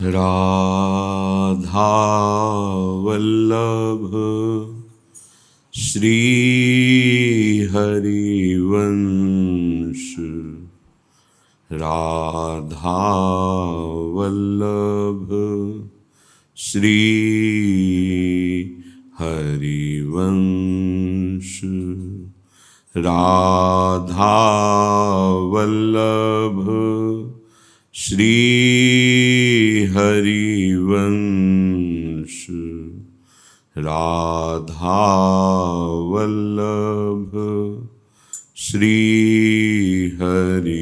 राधा वल्लभ श्री हरिवंश। राधा वल्लभ श्री हरिवंश। राधा वल्लभ श्री हरिवंश। राधा वल्लभ श्री हरिवंश।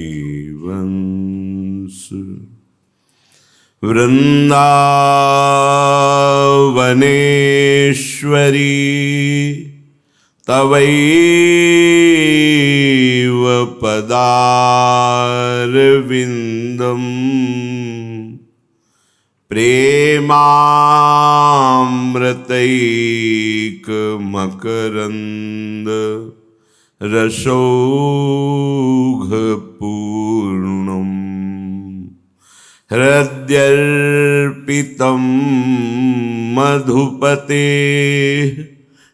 वृंदावनेश्वरी तवैव पदारविन्दम् प्रेमामृतैकमकरन्द रसौघपूर्णम् हृद्यर्पितं मधुपते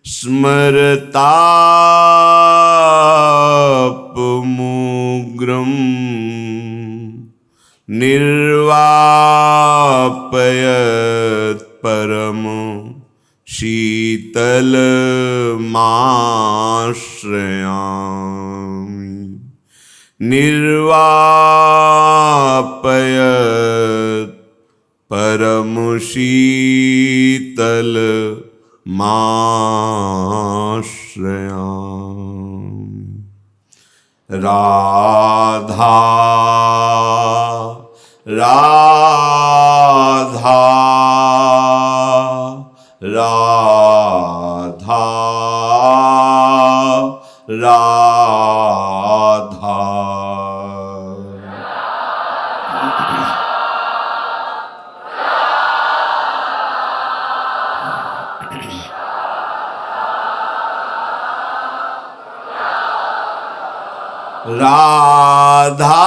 स्मरतापमुग्रम् निर्वापयत् परम शीतलमाश्रयामि। निर्वापयत् परम शीतलमाश्रयामि। राधा राधा राधा राधा। राधा राधा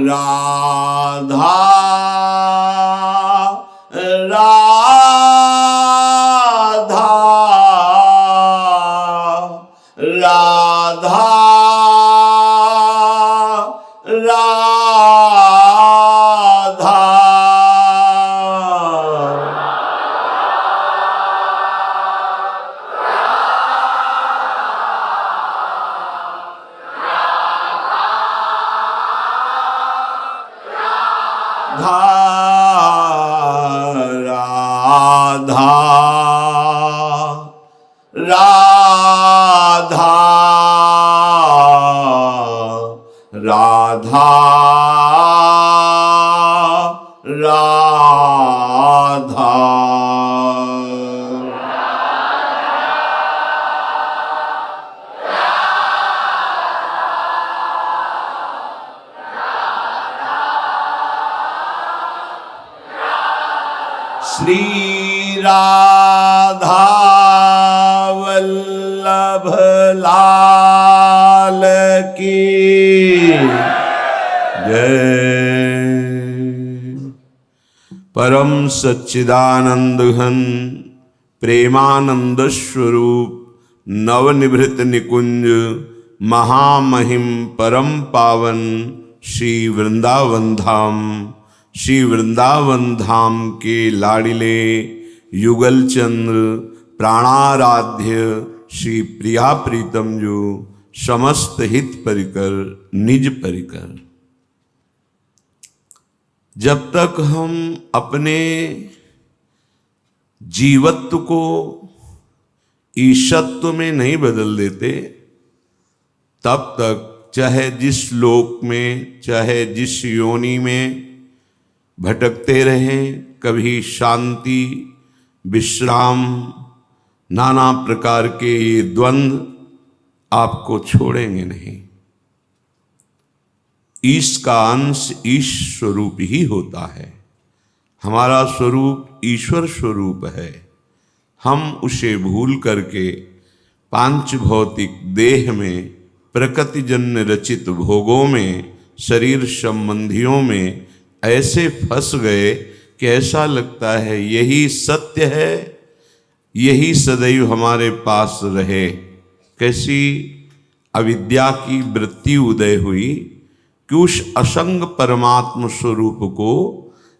राधा राधा राधा राधा राधा राधा राधा। श्री राधा वल्लभ लाल की जय। परम सच्चिदानंद घन प्रेमानंद स्वरूप नवनिभृत निकुंज महामहिम परम पावन श्री वृंदावन धाम, श्री वृंदावन धाम के लाडिले युगल चंद्र प्राणाराध्य श्री प्रिया प्रीतम जो समस्त हित परिकर निज परिकर। जब तक हम अपने जीवत्व को ईशत्व में नहीं बदल देते तब तक चाहे जिस लोक में, चाहे जिस योनि में भटकते रहें, कभी शांति, विश्राम, नाना प्रकार के ये द्वंद्व आपको छोड़ेंगे नहीं। ईश का अंश ईश स्वरूप ही होता है। हमारा स्वरूप ईश्वर स्वरूप है। हम उसे भूल करके पांच भौतिक देह में, प्रकृतिजन्य रचित भोगों में, शरीर संबंधियों में ऐसे फंस गए कि ऐसा लगता है यही सत्य है, यही सदैव हमारे पास रहे। कैसी अविद्या की वृत्ति उदय हुई कि उस असंग परमात्म स्वरूप को,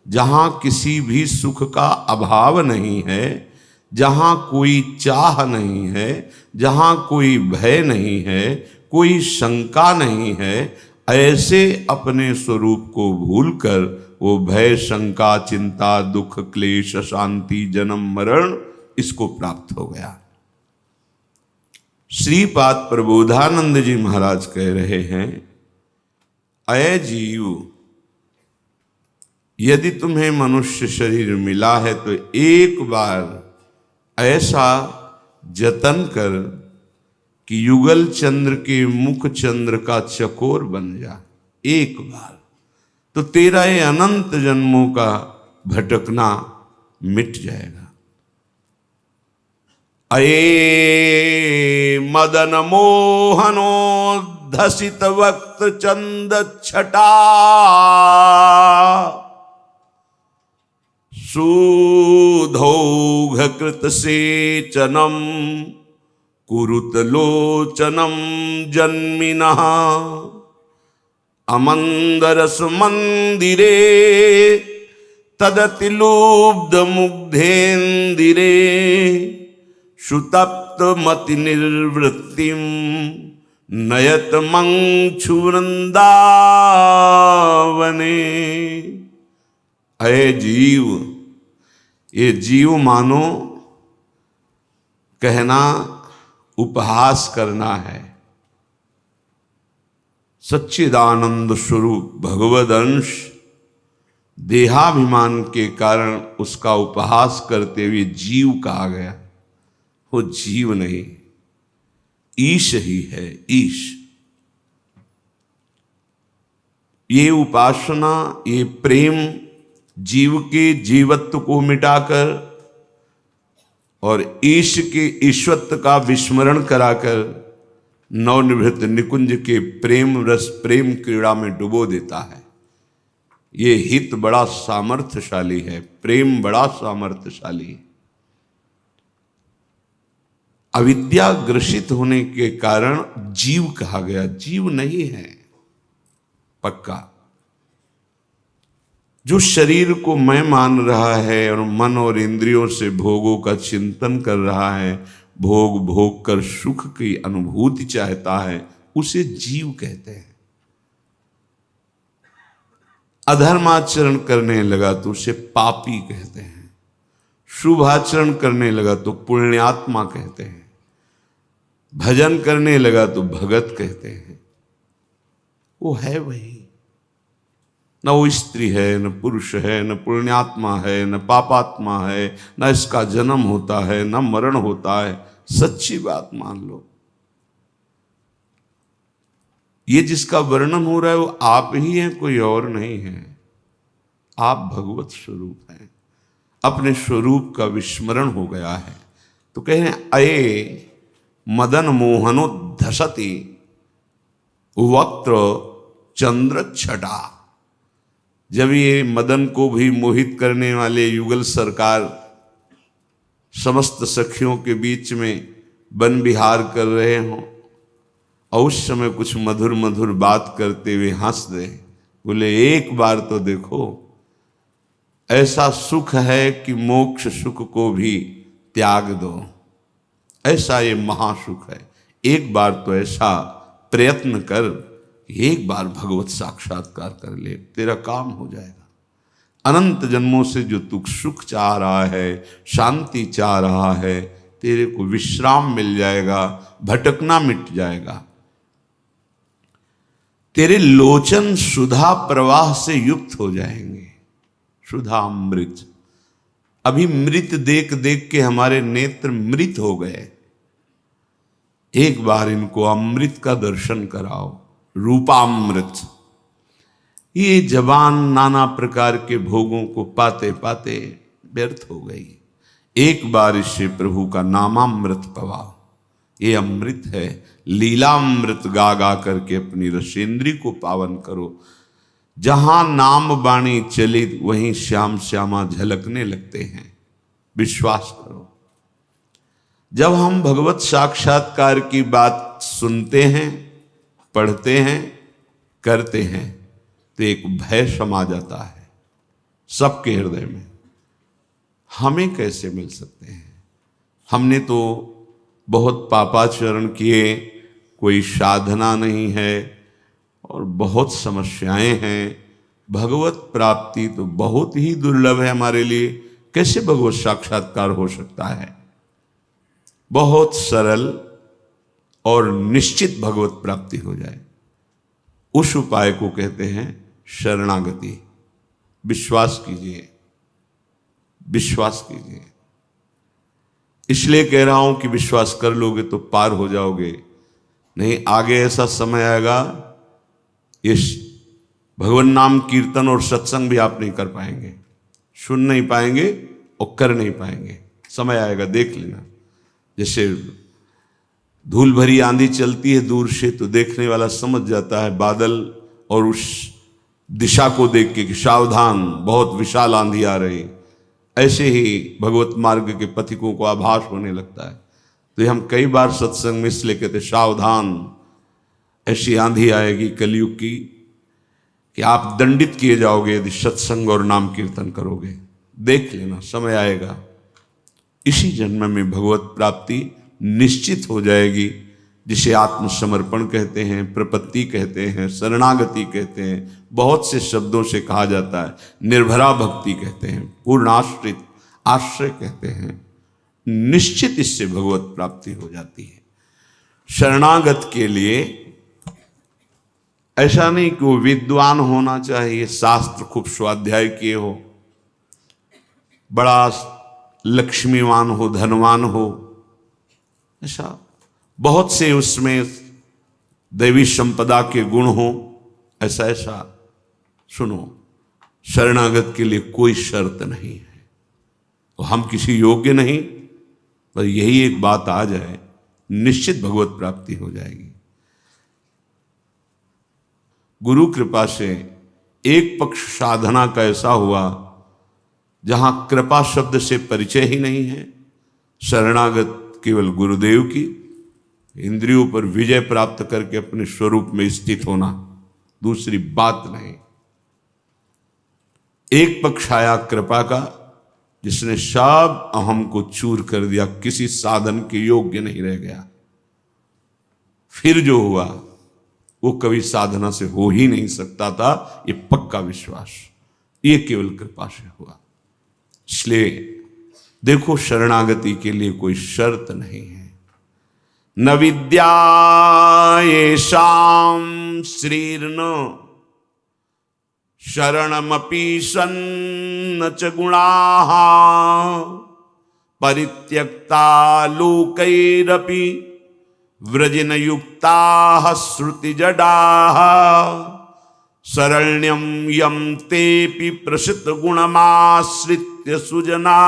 जहाँ किसी भी सुख का अभाव नहीं है, जहाँ कोई चाह नहीं है, जहाँ कोई भय नहीं है, कोई शंका नहीं है, ऐसे अपने स्वरूप को भूलकर वो भय, शंका, चिंता, दुख, क्लेश, शांति, जन्म, मरण इसको प्राप्त हो गया। श्रीपाद प्रबोधानंद जी महाराज कह रहे हैं, अय जीव, यदि तुम्हें मनुष्य शरीर मिला है तो एक बार ऐसा जतन कर कि युगल चंद्र के मुख चंद्र का चकोर बन जा। एक बार तो तेरा ये अनंत जन्मों का भटकना मिट जाएगा। अये मदन मोहनो धसित वक्त चंद छटा, सुधौघ कृत सेचनम कुरुत लोचनम जन्मिनः, अमंदरस मंदिरे तदति लुब्ध मुग्धेन्दिरे, सुतप्त मति निर्वृत्तिम नयत मंक्षु वृंदावने। अय जीव, ये जीव मानो कहना उपहास करना है। सच्चिदानंद स्वरूप भगवद अंश देहाभिमान के कारण उसका उपहास करते हुए जीव कहा गया। वो जीव नहीं, ईश ही है, ईश। ये उपासना, ये प्रेम जीव के जीवत्व को मिटाकर और ईश के ईश्वत्व का विस्मरण कराकर नवनिभृत निकुंज के प्रेम रस, प्रेम क्रीड़ा में डुबो देता है। ये हित बड़ा सामर्थ्यशाली है, प्रेम बड़ा सामर्थ्यशाली है। अविद्या ग्रसित होने के कारण जीव कहा गया, जीव नहीं है पक्का। जो शरीर को मैं मान रहा है और मन और इंद्रियों से भोगों का चिंतन कर रहा है, भोग भोग कर सुख की अनुभूति चाहता है, उसे जीव कहते हैं। अधर्माचरण करने लगा तो उसे पापी कहते हैं, शुभाचरण करने लगा तो पुण्यात्मा कहते हैं, भजन करने लगा तो भगत कहते हैं। वो है वही, न वो स्त्री है, न पुरुष है, न पुण्यात्मा है, न पापात्मा है, न इसका जन्म होता है, न मरण होता है। सच्ची बात मान लो, ये जिसका वर्णन हो रहा है वो आप ही हैं, कोई और नहीं है। आप भगवत स्वरूप हैं, अपने स्वरूप का विस्मरण हो गया है। तो कह रहे हैं, अये मदन मोहनो धसति वक्त्र चंद्र छटा। जब ये मदन को भी मोहित करने वाले युगल सरकार समस्त सखियों के बीच में वन विहार कर रहे हों और उस समय कुछ मधुर मधुर बात करते हुए हंस दे, बोले एक बार तो देखो, ऐसा सुख है कि मोक्ष सुख को भी त्याग दो, ऐसा ये महासुख है। एक बार तो ऐसा प्रयत्न कर, एक बार भगवत साक्षात्कार कर ले, तेरा काम हो जाएगा। अनंत जन्मों से जो तू सुख चाह रहा है, शांति चाह रहा है, तेरे को विश्राम मिल जाएगा, भटकना मिट जाएगा। तेरे लोचन सुधा प्रवाह से युक्त हो जाएंगे। सुधा अमृत, अभी मृत देख देख के हमारे नेत्र मृत हो गए। एक बार इनको अमृत का दर्शन कराओ, रूपामृत। ये जबान नाना प्रकार के भोगों को पाते पाते व्यर्थ हो गई। एक बार इससे प्रभु का नामामृत पवाओ। ये अमृत है, लीलामृत गा गा करके अपनी रसेंद्री को पावन करो। जहां नाम बाणी चली वहीं श्याम श्यामा झलकने लगते हैं, विश्वास करो। जब हम भगवत साक्षात्कार की बात सुनते हैं, पढ़ते हैं, करते हैं, तो एक भय समा जाता है सबके हृदय में। हमें कैसे मिल सकते हैं? हमने तो बहुत पापाचरण किए, कोई साधना नहीं है और बहुत समस्याएं हैं। भगवत प्राप्ति तो बहुत ही दुर्लभ है हमारे लिए। कैसे भगवत साक्षात्कार हो सकता है? बहुत सरल और निश्चित भगवत प्राप्ति हो जाए, उस उपाय को कहते हैं शरणागति। विश्वास कीजिए, विश्वास कीजिए। इसलिए कह रहा हूं कि विश्वास कर लोगे तो पार हो जाओगे। नहीं, आगे ऐसा समय आएगा, ये भगवान नाम कीर्तन और सत्संग भी आप नहीं कर पाएंगे, सुन नहीं पाएंगे और कर नहीं पाएंगे। समय आएगा, देख लेना। जैसे धूल भरी आंधी चलती है दूर से, तो देखने वाला समझ जाता है बादल और उस दिशा को देख के कि सावधान, बहुत विशाल आंधी आ रही। ऐसे ही भगवत मार्ग के पथिकों को आभास होने लगता है। तो हम कई बार सत्संग में इसलिए कहते सावधान, ऐसी आंधी आएगी कलयुग की कि आप दंडित किए जाओगे यदि सत्संग और नाम कीर्तन करोगे। देख लेना, समय आएगा। इसी जन्म में भगवत प्राप्ति निश्चित हो जाएगी, जिसे आत्मसमर्पण कहते हैं, प्रपत्ति कहते हैं, शरणागति कहते हैं, बहुत से शब्दों से कहा जाता है। निर्भरा भक्ति कहते हैं, पूर्णाश्रित आश्रय कहते हैं। निश्चित इससे भगवत प्राप्ति हो जाती है। शरणागत के लिए ऐसा नहीं कि वो विद्वान होना चाहिए, शास्त्र खूब स्वाध्याय किए हो, बड़ा लक्ष्मीवान हो, धनवान हो, ऐसा बहुत से उसमें दैवी संपदा के गुण हो, ऐसा सुनो। शरणागत के लिए कोई शर्त नहीं है, तो हम किसी योग्य नहीं, पर यही एक बात आ जाए, निश्चित भगवत प्राप्ति हो जाएगी। गुरु कृपा से एक पक्ष साधना का ऐसा हुआ जहां कृपा शब्द से परिचय ही नहीं है। शरणागत केवल गुरुदेव की, इंद्रियों पर विजय प्राप्त करके अपने स्वरूप में स्थित होना, दूसरी बात नहीं। एक पक्ष आया कृपा का, जिसने सब अहम को चूर कर दिया, किसी साधन के योग्य नहीं रह गया। फिर जो हुआ वो कभी साधना से हो ही नहीं सकता था, ये पक्का विश्वास, ये केवल कृपा से हुआ। इसलिए देखो, शरणागति के लिए कोई शर्त नहीं है। न विद्या येषां श्रीर्न शरणमपि सन्न च गुणाः परित्यक्ता लोकैरपि व्रजिन युक्ताः श्रुतिजडाः शरण्यं यं तेऽपि प्रसित गुणमाश्रित्य सुजना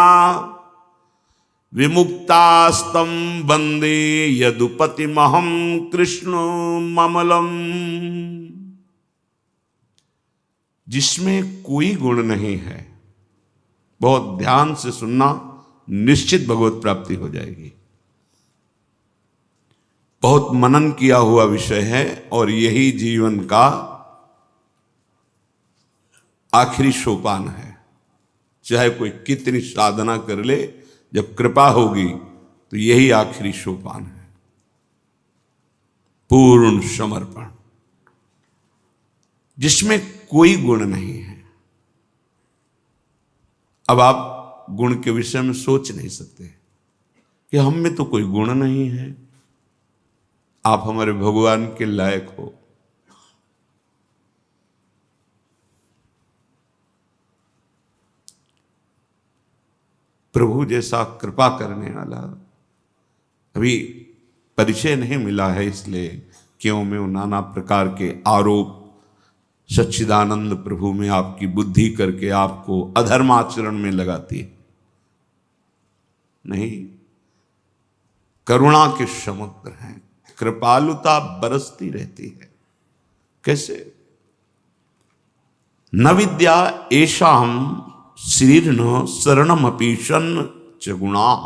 विमुक्तास्तं वन्दे यदुपतिमहं कृष्ण ममलम। जिसमें कोई गुण नहीं है, बहुत ध्यान से सुनना, निश्चित भगवत प्राप्ति हो जाएगी। बहुत मनन किया हुआ विषय है और यही जीवन का आखिरी सोपान है। चाहे कोई कितनी साधना कर ले, जब कृपा होगी तो यही आखिरी सोपान है, पूर्ण समर्पण, जिसमें कोई गुण नहीं है। अब आप गुण के विषय में सोच नहीं सकते कि हम में तो कोई गुण नहीं है, आप हमारे भगवान के लायक हो। प्रभु जैसा कृपा करने वाला अभी परिचय नहीं मिला है, इसलिए क्यों में नाना प्रकार के आरोप सच्चिदानंद प्रभु में आपकी बुद्धि करके आपको अधर्माचरण में लगाती है। नहीं, करुणा के समुद्र हैं, कृपालुता बरसती रहती है। कैसे? न विद्या एषाम श्रीर्न शरणमपि षण् च गुणाः।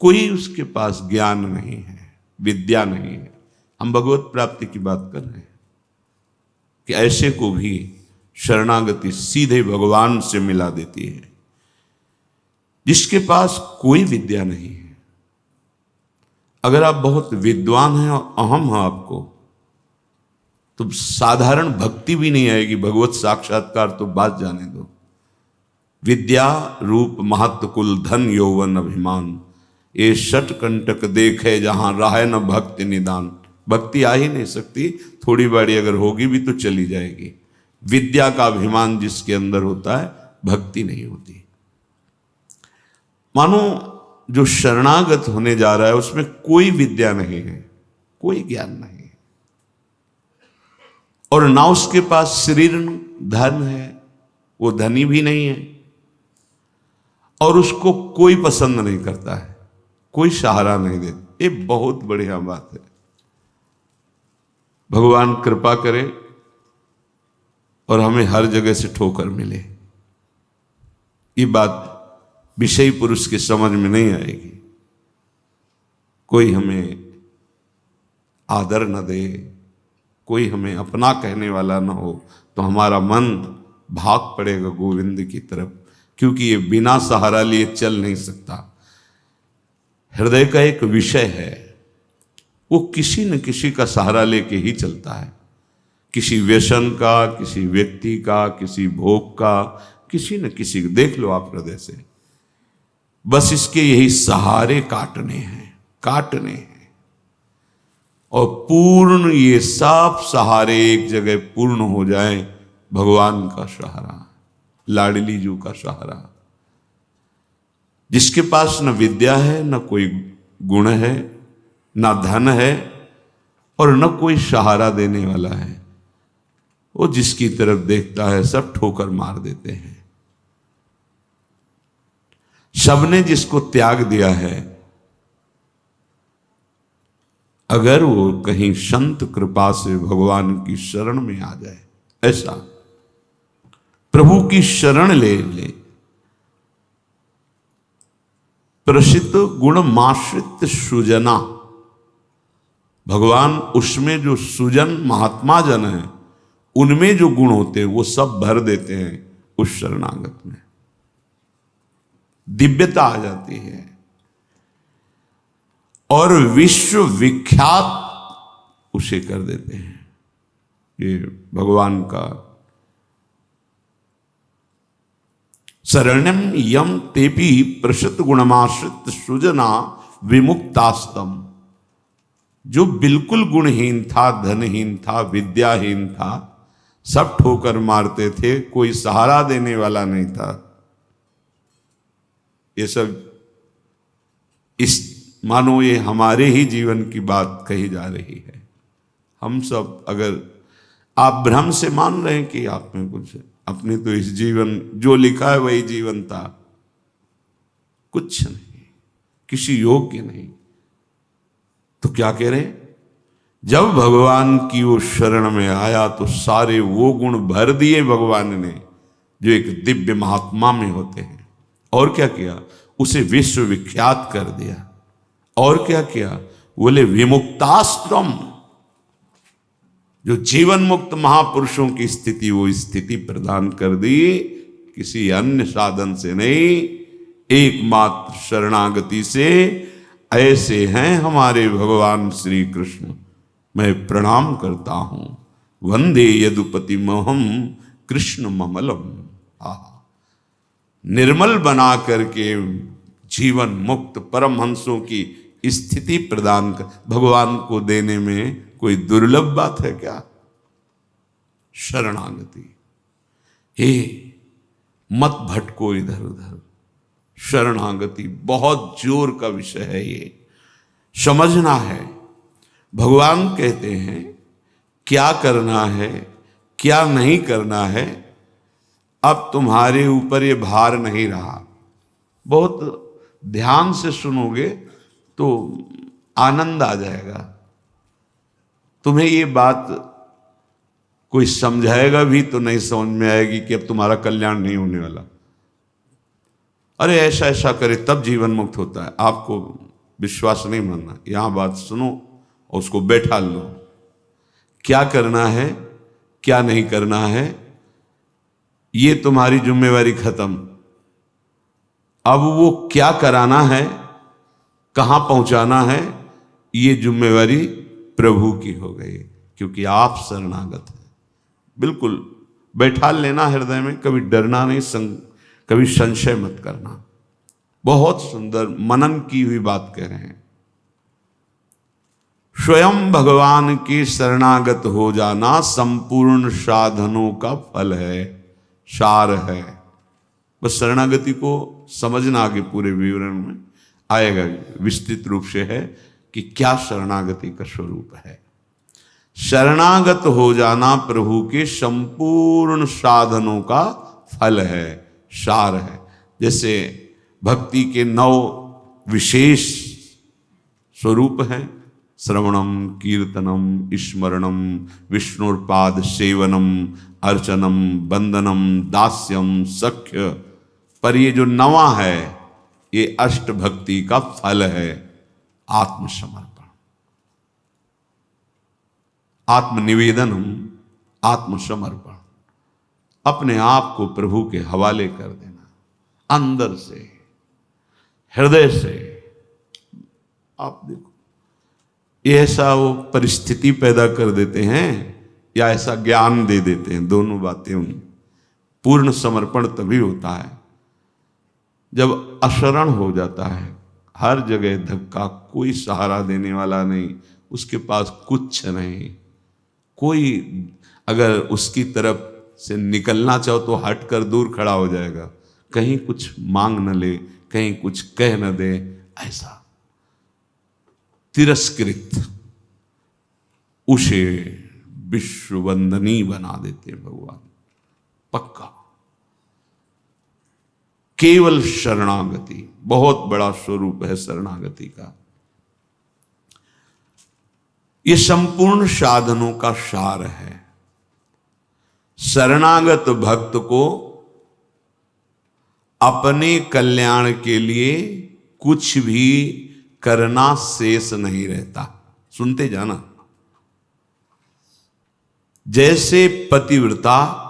कोई उसके पास ज्ञान नहीं है, विद्या नहीं है। हम भगवत प्राप्ति की बात कर रहे हैं कि ऐसे को भी शरणागति सीधे भगवान से मिला देती है, जिसके पास कोई विद्या नहीं है। अगर आप बहुत विद्वान हैं और अहम है आपको, तो साधारण भक्ति भी नहीं आएगी, भगवत साक्षात्कार तो बात जाने दो। विद्या रूप महत्व कुल धन यौवन अभिमान, ये षट कंटक देखे जहां राह न भक्ति निदान। भक्ति आ ही नहीं सकती, थोड़ी बड़ी अगर होगी भी तो चली जाएगी। विद्या का अभिमान जिसके अंदर होता है, भक्ति नहीं होती। मानो जो शरणागत होने जा रहा है उसमें कोई विद्या नहीं है, कोई ज्ञान नहीं है, और ना उसके पास शरीर धन है, वो धनी भी नहीं है, और उसको कोई पसंद नहीं करता है, कोई सहारा नहीं देता। ये बहुत बढ़िया बात है। भगवान कृपा करे और हमें हर जगह से ठोकर मिले, ये बात विषयी पुरुष की समझ में नहीं आएगी। कोई हमें आदर न दे, कोई हमें अपना कहने वाला न हो, तो हमारा मन भाग पड़ेगा गोविंद की तरफ, क्योंकि ये बिना सहारा लिए चल नहीं सकता। हृदय का एक विषय है, वो किसी न किसी का सहारा लेके ही चलता है, किसी व्यसन का, किसी व्यक्ति का, किसी भोग का, किसी न किसी को। देख लो आप हृदय से, बस इसके यही सहारे काटने हैं, और पूर्ण ये सब सहारे एक जगह पूर्ण हो जाए। भगवान का सहारा, लाडली जू का सहारा। जिसके पास न विद्या है, न कोई गुण है, न धन है, और न कोई सहारा देने वाला है, वो जिसकी तरफ देखता है सब ठोकर मार देते हैं। सबने जिसको त्याग दिया है, अगर वो कहीं संत कृपा से भगवान की शरण में आ जाए, ऐसा प्रभु की शरण ले प्रसिद्ध गुण माश्रित सुजना। भगवान उसमें जो सुजन महात्मा जन है, उनमें जो गुण होते हैं वो सब भर देते हैं उस शरणागत में। दिव्यता आ जाती है और विश्व विख्यात उसे कर देते हैं। ये भगवान का शरण्यम यम तेपी प्रसिद्ध गुणमाश्रित सुजना विमुक्तास्तम। जो बिल्कुल गुणहीन था, धनहीन था, विद्याहीन था, सब ठोकर मारते थे, कोई सहारा देने वाला नहीं था। ये सब इस मानो ये हमारे ही जीवन की बात कही जा रही है। हम सब अगर आप भ्रम से मान रहे हैं कि आप में कुछ है, अपने तो इस जीवन जो लिखा है वही जीवन था, कुछ नहीं, किसी योग्य नहीं। तो क्या कह रहे? जब भगवान की वो शरण में आया तो सारे वो गुण भर दिए भगवान ने जो एक दिव्य महात्मा में होते हैं। और क्या किया? उसे विश्व विख्यात कर दिया। और क्या किया? बोले विमुक्ताश्रम, जो जीवन मुक्त महापुरुषों की स्थिति, वो स्थिति प्रदान कर दी, किसी अन्य साधन से नहीं, एकमात्र शरणागति से। ऐसे हैं हमारे भगवान श्री कृष्ण। मैं प्रणाम करता हूं। वंदे यदुपति मोहम कृष्ण ममलम। निर्मल बना करके जीवन मुक्त परमहंसों की स्थिति प्रदान कर भगवान को देने में कोई दुर्लभ बात है क्या? शरणागति। हे मत भटको इधर उधर। शरणागति बहुत जोर का विषय है, ये समझना है। भगवान कहते हैं क्या करना है क्या नहीं करना है, अब तुम्हारे ऊपर ये भार नहीं रहा। बहुत ध्यान से सुनोगे तो आनंद आ जाएगा। तुम्हें ये बात कोई समझाएगा भी तो नहीं समझ में आएगी कि अब तुम्हारा कल्याण नहीं होने वाला। अरे ऐसा ऐसा करे तब जीवन मुक्त होता है। आपको विश्वास नहीं मानना, यहां बात सुनो और उसको बैठा लो। क्या करना है क्या नहीं करना है, ये तुम्हारी जिम्मेवारी खत्म। अब वो क्या कराना है, कहां पहुंचाना है, ये जिम्मेवारी प्रभु की हो गई, क्योंकि आप शरणागत हैं। बिल्कुल बैठा लेना हृदय में, कभी डरना नहीं, कभी संशय मत करना। बहुत सुंदर मनन की हुई बात कह रहे हैं। स्वयं भगवान के शरणागत हो जाना संपूर्ण साधनों का फल है, सार है। बस शरणागति को समझना, आगे पूरे विवरण में आएगा, विस्तृत रूप से है कि क्या शरणागति का स्वरूप है। शरणागत हो जाना प्रभु के संपूर्ण साधनों का फल है, सार है। जैसे भक्ति के 9 विशेष स्वरूप हैं, श्रवणम, कीर्तनम, स्मरणम, विष्णुपाद सेवनम, अर्चनम, वंदनम, दास्यम, सख्य। पर ये जो 9वां है ये अष्ट भक्ति का फल है, आत्मसमर्पण, आत्मनिवेदनम, आत्मसमर्पण। अपने आप को प्रभु के हवाले कर देना, अंदर से, हृदय से। आप देखो ये ऐसा वो परिस्थिति पैदा कर देते हैं या ऐसा ज्ञान दे देते हैं, दोनों बातें उन। पूर्ण समर्पण तभी होता है जब अशरण हो जाता है, हर जगह धक्का, कोई सहारा देने वाला नहीं, उसके पास कुछ नहीं। कोई अगर उसकी तरफ से निकलना चाहो तो हट कर दूर खड़ा हो जाएगा, कहीं कुछ मांग न ले, कहीं कुछ कह न दे, ऐसा तिरस्कृत, उसे विश्ववंदनी बना देते भगवान। पक्का केवल शरणागति बहुत बड़ा स्वरूप है शरणागति का। ये संपूर्ण साधनों का सार है। शरणागत भक्त को अपने कल्याण के लिए कुछ भी करना शेष नहीं रहता। सुनते जाना। जैसे पतिव्रता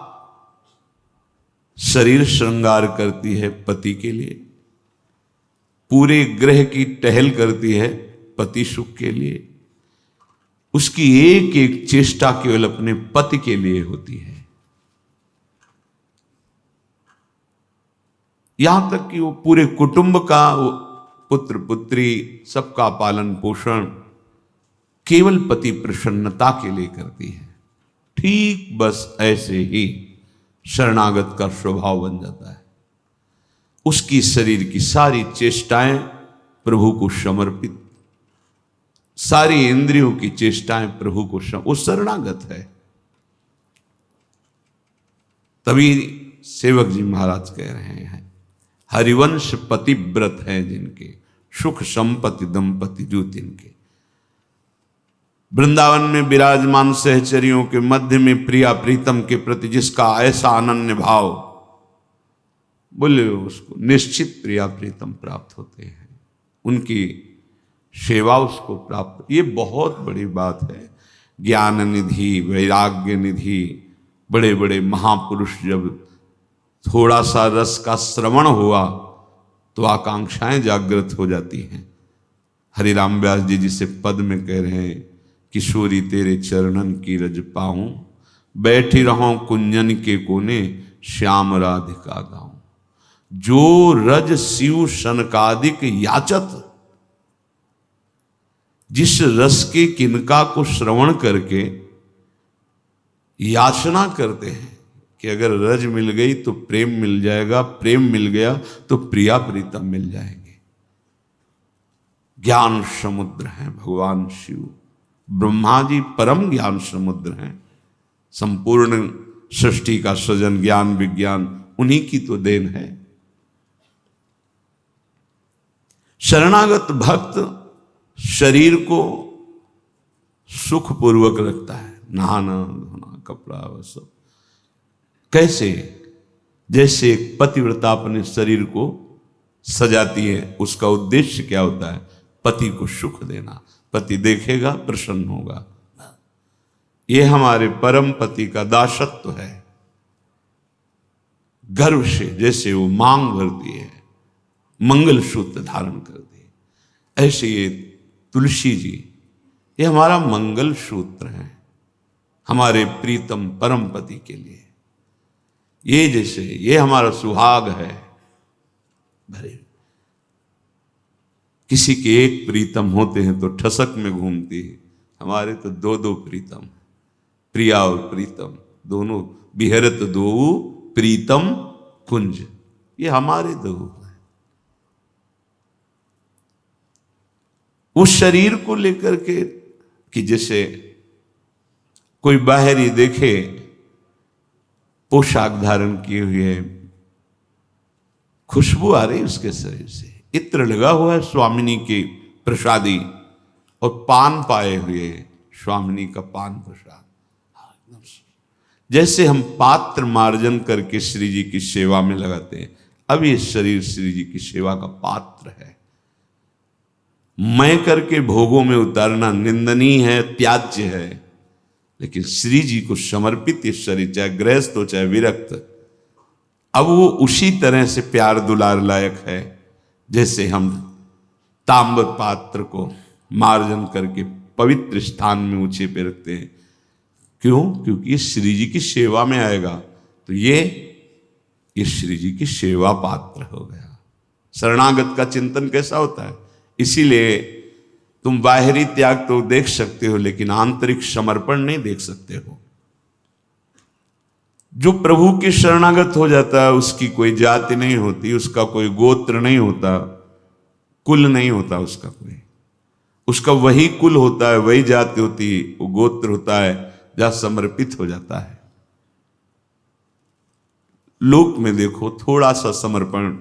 शरीर श्रृंगार करती है पति के लिए, पूरे ग्रह की टहल करती है पति सुख के लिए, उसकी एक एक चेष्टा केवल अपने पति के लिए होती है। यहां तक कि वो पूरे कुटुंब का, वो पुत्र पुत्री सबका पालन पोषण केवल पति प्रसन्नता के लिए करती है। ठीक बस ऐसे ही शरणागत का स्वभाव बन जाता है। उसकी शरीर की सारी चेष्टाएं प्रभु को समर्पित, सारी इंद्रियों की चेष्टाएं प्रभु को वो शरणागत है। तभी सेवक जी महाराज कह रहे हैं, हरिवंश पतिव्रत हैं जिनके, सुख संपत्ति दंपति जो तिनके। वृंदावन में विराजमान सहचरियों के मध्य में प्रिया प्रीतम के प्रति जिसका ऐसा अनन्य भाव, बोले उसको निश्चित प्रिया प्रीतम प्राप्त होते हैं, उनकी सेवा उसको प्राप्त। ये बहुत बड़ी बात है। ज्ञान निधि, वैराग्य निधि, बड़े बड़े महापुरुष जब थोड़ा सा रस का श्रवण हुआ तो आकांक्षाएं जागृत हो जाती हैं। हरिराम व्यास जी जिसे पद में कह रहे हैं, किशोरी तेरे चरणन की रज पाऊं, बैठी रहूं कुंजन के कोने, श्याम राधिका गाऊं। जो रज शिव सनकादिक याचत, जिस रस के किनका को श्रवण करके याचना करते हैं, कि अगर रज मिल गई तो प्रेम मिल जाएगा, प्रेम मिल गया तो प्रिया प्रीतम मिल जाएंगे। ज्ञान समुद्र हैं भगवान शिव, ब्रह्मा जी परम ज्ञान समुद्र हैं। संपूर्ण सृष्टि का सृजन, ज्ञान विज्ञान उन्हीं की तो देन है। शरणागत भक्त शरीर को सुखपूर्वक रखता है, नहाना धोना कपड़ा वह सब। कैसे? जैसे एक पतिव्रता अपने शरीर को सजाती है, उसका उद्देश्य क्या होता है? पति को सुख देना। पति देखेगा प्रसन्न होगा। ये हमारे परम पति का दासत्व है। गर्व से जैसे वो मांग भरती है, मंगल सूत्र धारण करती है, ऐसे ये तुलसी जी, ये हमारा मंगल सूत्र है हमारे प्रीतम परम पति के लिए। ये जैसे ये हमारा सुहाग है। भरे किसी के एक प्रीतम होते हैं तो ठसक में घूमती है, हमारे तो दो दो प्रीतम, प्रिया और प्रीतम दोनों। बिहरत दो प्रीतम कुंज, ये हमारे दो हैं। उस शरीर को लेकर के कि जैसे कोई बाहरी देखे पोशाक धारण किए हुए, खुशबू आ रही उसके शरीर से, इत्र लगा हुआ है स्वामिनी की प्रसादी, और पान पाए हुए स्वामिनी का पान प्रसाद। जैसे हम पात्र मार्जन करके श्री जी की सेवा में लगाते हैं, अब ये शरीर श्री जी की सेवा का पात्र है। मैं करके भोगों में उतारना निंदनीय है, त्याज्य है, लेकिन श्री जी को समर्पित ये शरीर, चाहे गृहस्थ हो चाहे विरक्त, अब वो उसी तरह से प्यार दुलार लायक है जैसे हम ताम्र पात्र को मार्जन करके पवित्र स्थान में ऊंचे पे रखते हैं। क्यों? क्योंकि ये श्री जी की सेवा में आएगा, तो ये श्री जी की सेवा पात्र हो गया। शरणागत का चिंतन कैसा होता है? इसीलिए तुम बाहरी त्याग तो देख सकते हो, लेकिन आंतरिक समर्पण नहीं देख सकते हो। जो प्रभु के शरणागत हो जाता है उसकी कोई जाति नहीं होती, उसका कोई गोत्र नहीं होता, कुल नहीं होता उसका कोई, उसका वही कुल होता है, वही जाति होती है, वो गोत्र होता है जहां समर्पित हो जाता है। लोक में देखो थोड़ा सा समर्पण,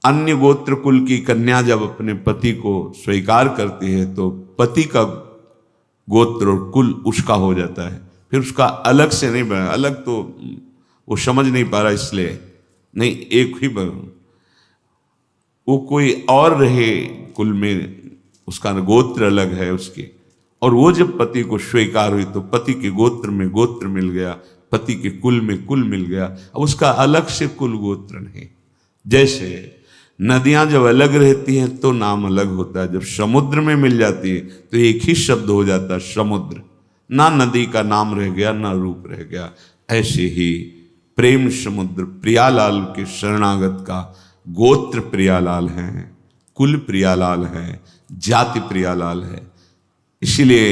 अन्य गोत्र कुल की कन्या जब अपने पति को स्वीकार करती है तो पति का गोत्र और कुल उसका हो जाता है, फिर उसका अलग से नहीं बना। अलग तो वो समझ नहीं पा रहा, इसलिए नहीं, एक ही बना, वो कोई और रहे कुल में, उसका गोत्र अलग है उसके। और वो जब पति को स्वीकार हुई तो पति के गोत्र में गोत्र मिल गया, पति के कुल में कुल मिल गया, अब उसका अलग से कुल गोत्र नहीं। जैसे नदियां जब अलग रहती हैं तो नाम अलग होता है, जब समुद्र में मिल जाती है तो एक ही शब्द हो जाता है समुद्र, ना नदी का नाम रह गया ना रूप रह गया। ऐसे ही प्रेम समुद्र प्रियालाल के शरणागत का गोत्र प्रियालाल है, कुल प्रियालाल है, जाति प्रियालाल है। इसीलिए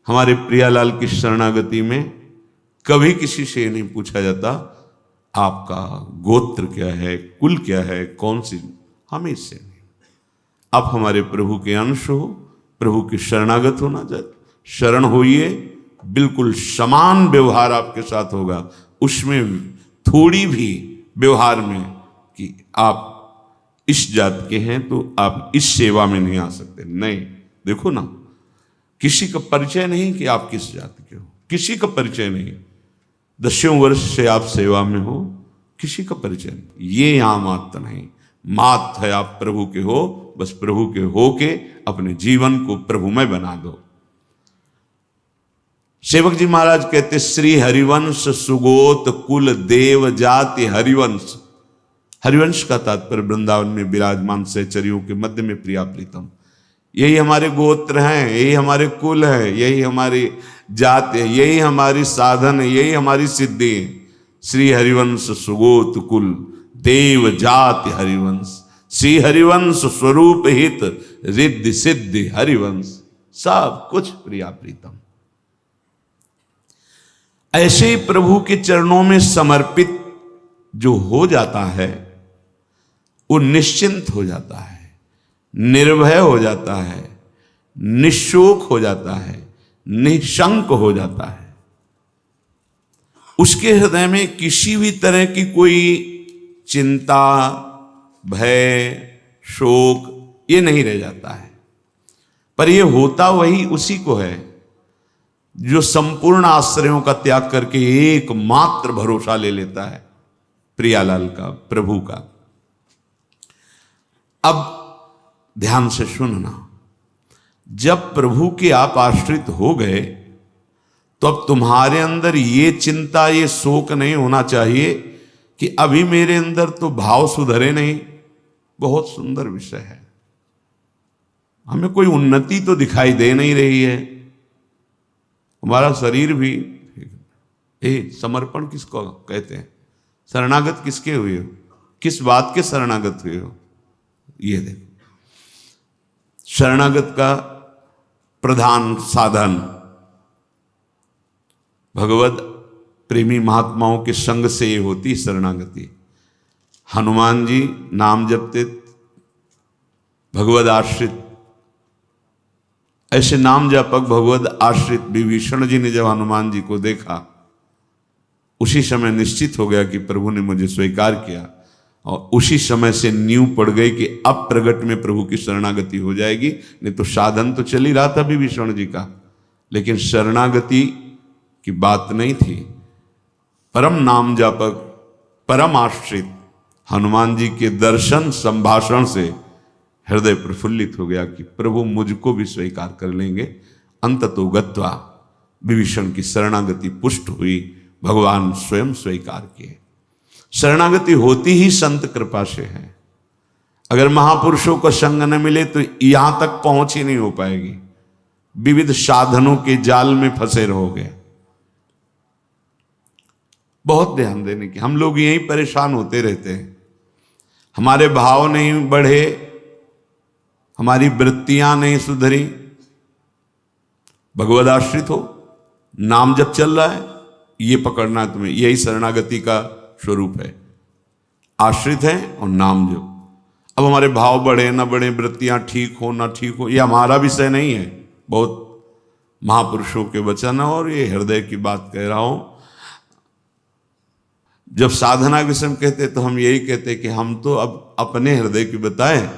हमारे प्रियालाल की शरणागति में कभी किसी से नहीं पूछा जाता आपका गोत्र क्या है, कुल क्या है, कौन सी, हमें इससे नहीं। आप हमारे प्रभु के अंश हो, प्रभु के शरणागत होना चाहिए, शरण होइए, बिल्कुल समान व्यवहार आपके साथ होगा। उसमें थोड़ी भी व्यवहार में कि आप इस जात के हैं तो आप इस सेवा में नहीं आ सकते, नहीं। देखो ना, किसी का परिचय नहीं कि आप किस जाति के हो, किसी का परिचय नहीं। 10 वर्ष से आप सेवा में हो, किसी का परिचय नहीं। ये यहां मात्र नहीं, मात है आप प्रभु के हो, बस प्रभु के हो के अपने जीवन को प्रभुमय बना दो। सेवक जी महाराज कहते, श्री हरिवंश सुगोत कुल देव जाति हरिवंश। हरिवंश का तात्पर्य वृंदावन में विराजमान सहचरियों के मध्य में प्रिया प्रीतम, यही हमारे गोत्र हैं, यही हमारे कुल है, यही हमारी जात है, यही हमारी साधन है, यही हमारी सिद्धि है। श्री हरिवंश सुगोत कुल देव जाति हरिवंश, श्री हरिवंश स्वरूप हित रिद्धि सिद्धि हरिवंश, सब कुछ प्रिया प्रीतम। ऐसे ही प्रभु के चरणों में समर्पित जो हो जाता है वो निश्चिंत हो जाता है, निर्भय हो जाता है, निशोक हो जाता है, निशंक हो जाता है। उसके हृदय में किसी भी तरह की कोई चिंता, भय, शोक ये नहीं रह जाता है। पर ये होता वही उसी को है जो संपूर्ण आश्रयों का त्याग करके एकमात्र भरोसा ले लेता है प्रियालाल का, प्रभु का। अब ध्यान से सुनना, जब प्रभु के आप आश्रित हो गए तो अब तुम्हारे अंदर ये चिंता, ये शोक नहीं होना चाहिए कि अभी मेरे अंदर तो भाव सुधरे नहीं। बहुत सुंदर विषय है, हमें कोई उन्नति तो दिखाई दे नहीं रही है, हमारा शरीर भी। समर्पण किसको कहते हैं? शरणागत किसके हुए हो? किस बात के शरणागत हुए हो? ये देखो, शरणागत का प्रधान साधन भगवत प्रेमी महात्माओं के संग से ये होती शरणागति। हनुमान जी नाम जपते, भगवद आश्रित, ऐसे नाम जापक भगवद आश्रित विभीषण जी ने जब हनुमान जी को देखा, उसी समय निश्चित हो गया कि प्रभु ने मुझे स्वीकार किया, और उसी समय से नींव पड़ गई कि अब प्रगट में प्रभु की शरणागति हो जाएगी। नहीं तो साधन तो चल ही रहा था विभीषण जी का, लेकिन शरणागति की बात नहीं थी। परम नाम जापक, परम आश्रित हनुमान जी के दर्शन संभाषण से हृदय प्रफुल्लित हो गया कि प्रभु मुझको भी स्वीकार कर लेंगे। अंततो गत्वा विभीषण की शरणागति पुष्ट हुई, भगवान स्वयं स्वीकार किए। शरणागति होती ही संत कृपा से है। अगर महापुरुषों का संग न मिले तो यहां तक पहुंच ही नहीं हो पाएगी, विविध साधनों के जाल में फंसे रहोगे। बहुत ध्यान देने की, हम लोग यहीं परेशान होते रहते हैं। हमारे भाव नहीं बढ़े, हमारी वृत्तियां नहीं सुधरी। भगवद आश्रित हो, नाम जब चल रहा है ये पकड़ना है तुम्हें, यही शरणागति का स्वरूप है। आश्रित है और नाम जप। अब हमारे भाव बढ़े ना बढ़े, वृत्तियां ठीक हो ना ठीक हो, ये हमारा विषय नहीं है। बहुत महापुरुषों के वचन और ये हृदय की बात कह रहा हूं। जब साधना के समय कहते तो हम यही कहते कि हम तो अब अपने हृदय की बताएं,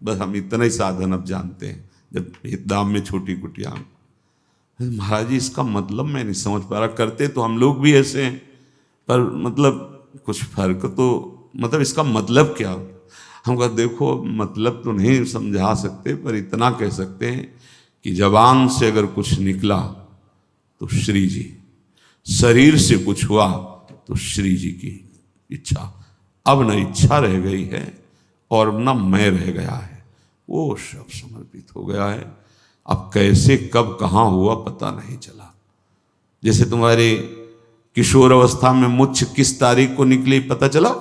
बस हम इतना ही साधन अब जानते हैं। जब हितधाम में छोटी कुटिया, महाराज जी इसका मतलब मैं नहीं समझ पा रहा। करते तो हम लोग भी ऐसे हैं, पर मतलब कुछ फर्क तो, मतलब इसका मतलब क्या? हम कहा देखो मतलब तो नहीं समझा सकते, पर इतना कह सकते हैं कि जबान से अगर कुछ निकला तो श्री जी, शरीर से कुछ हुआ तो श्री जी की इच्छा। अब न इच्छा रह गई है और न मैं रह गया है, वो सब समर्पित हो गया है। अब कैसे कब कहाँ हुआ पता नहीं चला। जैसे तुम्हारे किशोर अवस्था में मुछ किस तारीख को निकली पता चला?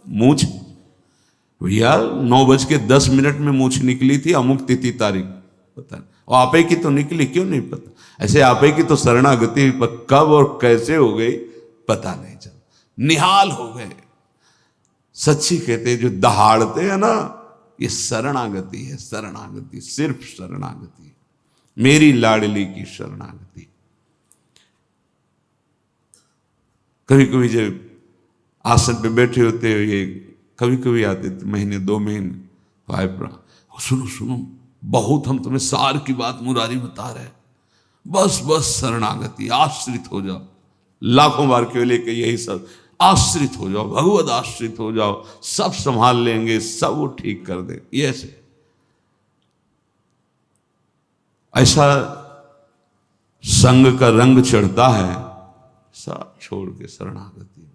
मूछ भैया 9:10 में मूछ निकली थी, अमुक तिथि तारीख पता नहीं। और आपे की तो निकली, क्यों नहीं पता? ऐसे आपे की तो शरणागति कब और कैसे हो गई पता नहीं चला, निहाल हो गए। सच्ची कहते जो दहाड़ते हैं ना, ये शरणागति है। शरणागति, सिर्फ शरणागति, मेरी लाडली की शरणागति। कभी कभी जब आसन पे बैठे होते हो, ये कभी कभी आते थे महीने 2 महीने, सुनो सुनो बहुत हम तुम्हें सार की बात मुरारी बता रहे, बस बस शरणागति, आश्रित हो जाओ। लाखों बार केवल लेके यही सब, आश्रित हो जाओ, भगवद आश्रित हो जाओ, सब संभाल लेंगे, सब वो ठीक कर दे। ये ऐसा संग का रंग चढ़ता है, सब छोड़ के शरणागति।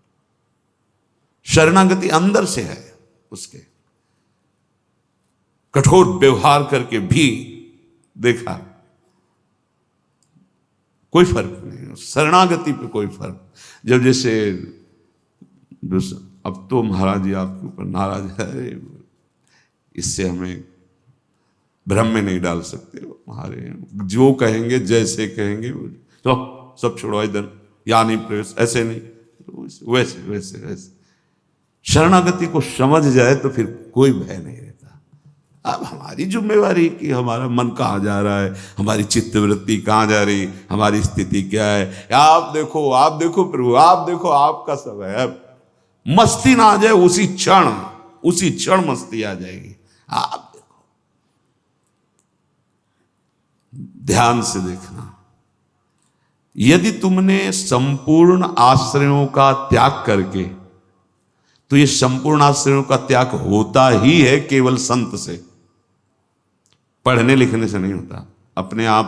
शरणागति अंदर से है उसके। कठोर व्यवहार करके भी देखा कोई फर्क नहीं, शरणागति पे कोई फर्क। जब जैसे अब तो महाराज जी आपके ऊपर नाराज है, इससे हमें भ्रम में नहीं डाल सकते। हमारे जो कहेंगे जैसे कहेंगे, तो सब छोड़ो इधर, या नहीं प्रवेश, ऐसे नहीं, वैसे वैसे वैसे शरणागति को समझ जाए तो फिर कोई भय नहीं रहता। अब हमारी जिम्मेवारी कि हमारा मन कहाँ जा रहा है, हमारी चित्तवृत्ति कहाँ जा रही, हमारी स्थिति क्या है। आप देखो प्रभु, आप देखो, आपका सब है। अब मस्ती ना आ जाए, उसी क्षण मस्ती आ जाएगी। आप देखो, ध्यान से देखना। यदि तुमने संपूर्ण आश्रयों का त्याग करके, तो ये संपूर्ण आश्रयों का त्याग होता ही है केवल संत से, पढ़ने लिखने से नहीं होता। अपने आप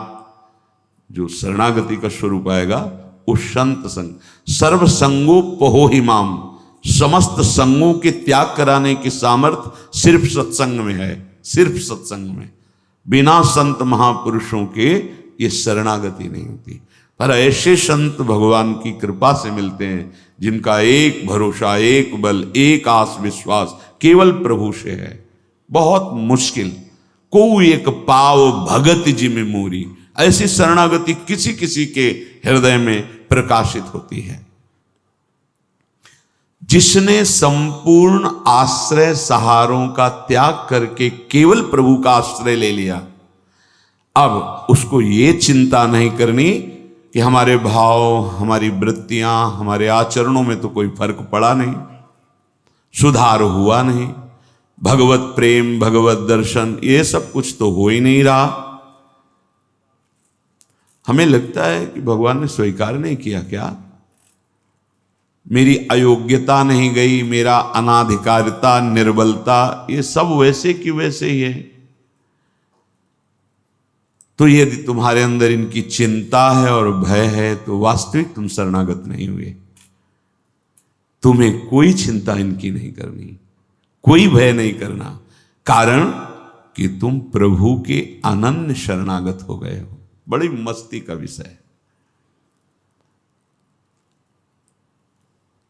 जो शरणागति का स्वरूप आएगा वो संत संग, सर्व संगोपहो ही माम, समस्त संगों के त्याग कराने की सामर्थ्य सिर्फ सत्संग में है, सिर्फ सत्संग में। बिना संत महापुरुषों के ये शरणागति नहीं होती। पर ऐसे संत भगवान की कृपा से मिलते हैं जिनका एक भरोसा, एक बल, एक आस विश्वास केवल प्रभु से है। बहुत मुश्किल, को एक पाव भगत जिमि मोरी, ऐसी शरणागति किसी किसी के हृदय में प्रकाशित होती है। जिसने संपूर्ण आश्रय सहारों का त्याग करके केवल प्रभु का आश्रय ले लिया, अब उसको ये चिंता नहीं करनी कि हमारे भाव, हमारी वृत्तियां, हमारे आचरणों में तो कोई फर्क पड़ा नहीं, सुधार हुआ नहीं, भगवत प्रेम, भगवत दर्शन, ये सब कुछ तो हो ही नहीं रहा। हमें लगता है कि भगवान ने स्वीकार नहीं किया क्या, मेरी अयोग्यता नहीं गई, मेरा अनाधिकारिता, निर्बलता, ये सब वैसे की वैसे ही है। तो यदि तुम्हारे अंदर इनकी चिंता है और भय है तो वास्तविक तुम शरणागत नहीं हुए। तुम्हें कोई चिंता इनकी नहीं करनी, कोई भय नहीं करना, कारण कि तुम प्रभु के अनन्य शरणागत हो गए हो। बड़ी मस्ती का विषय है।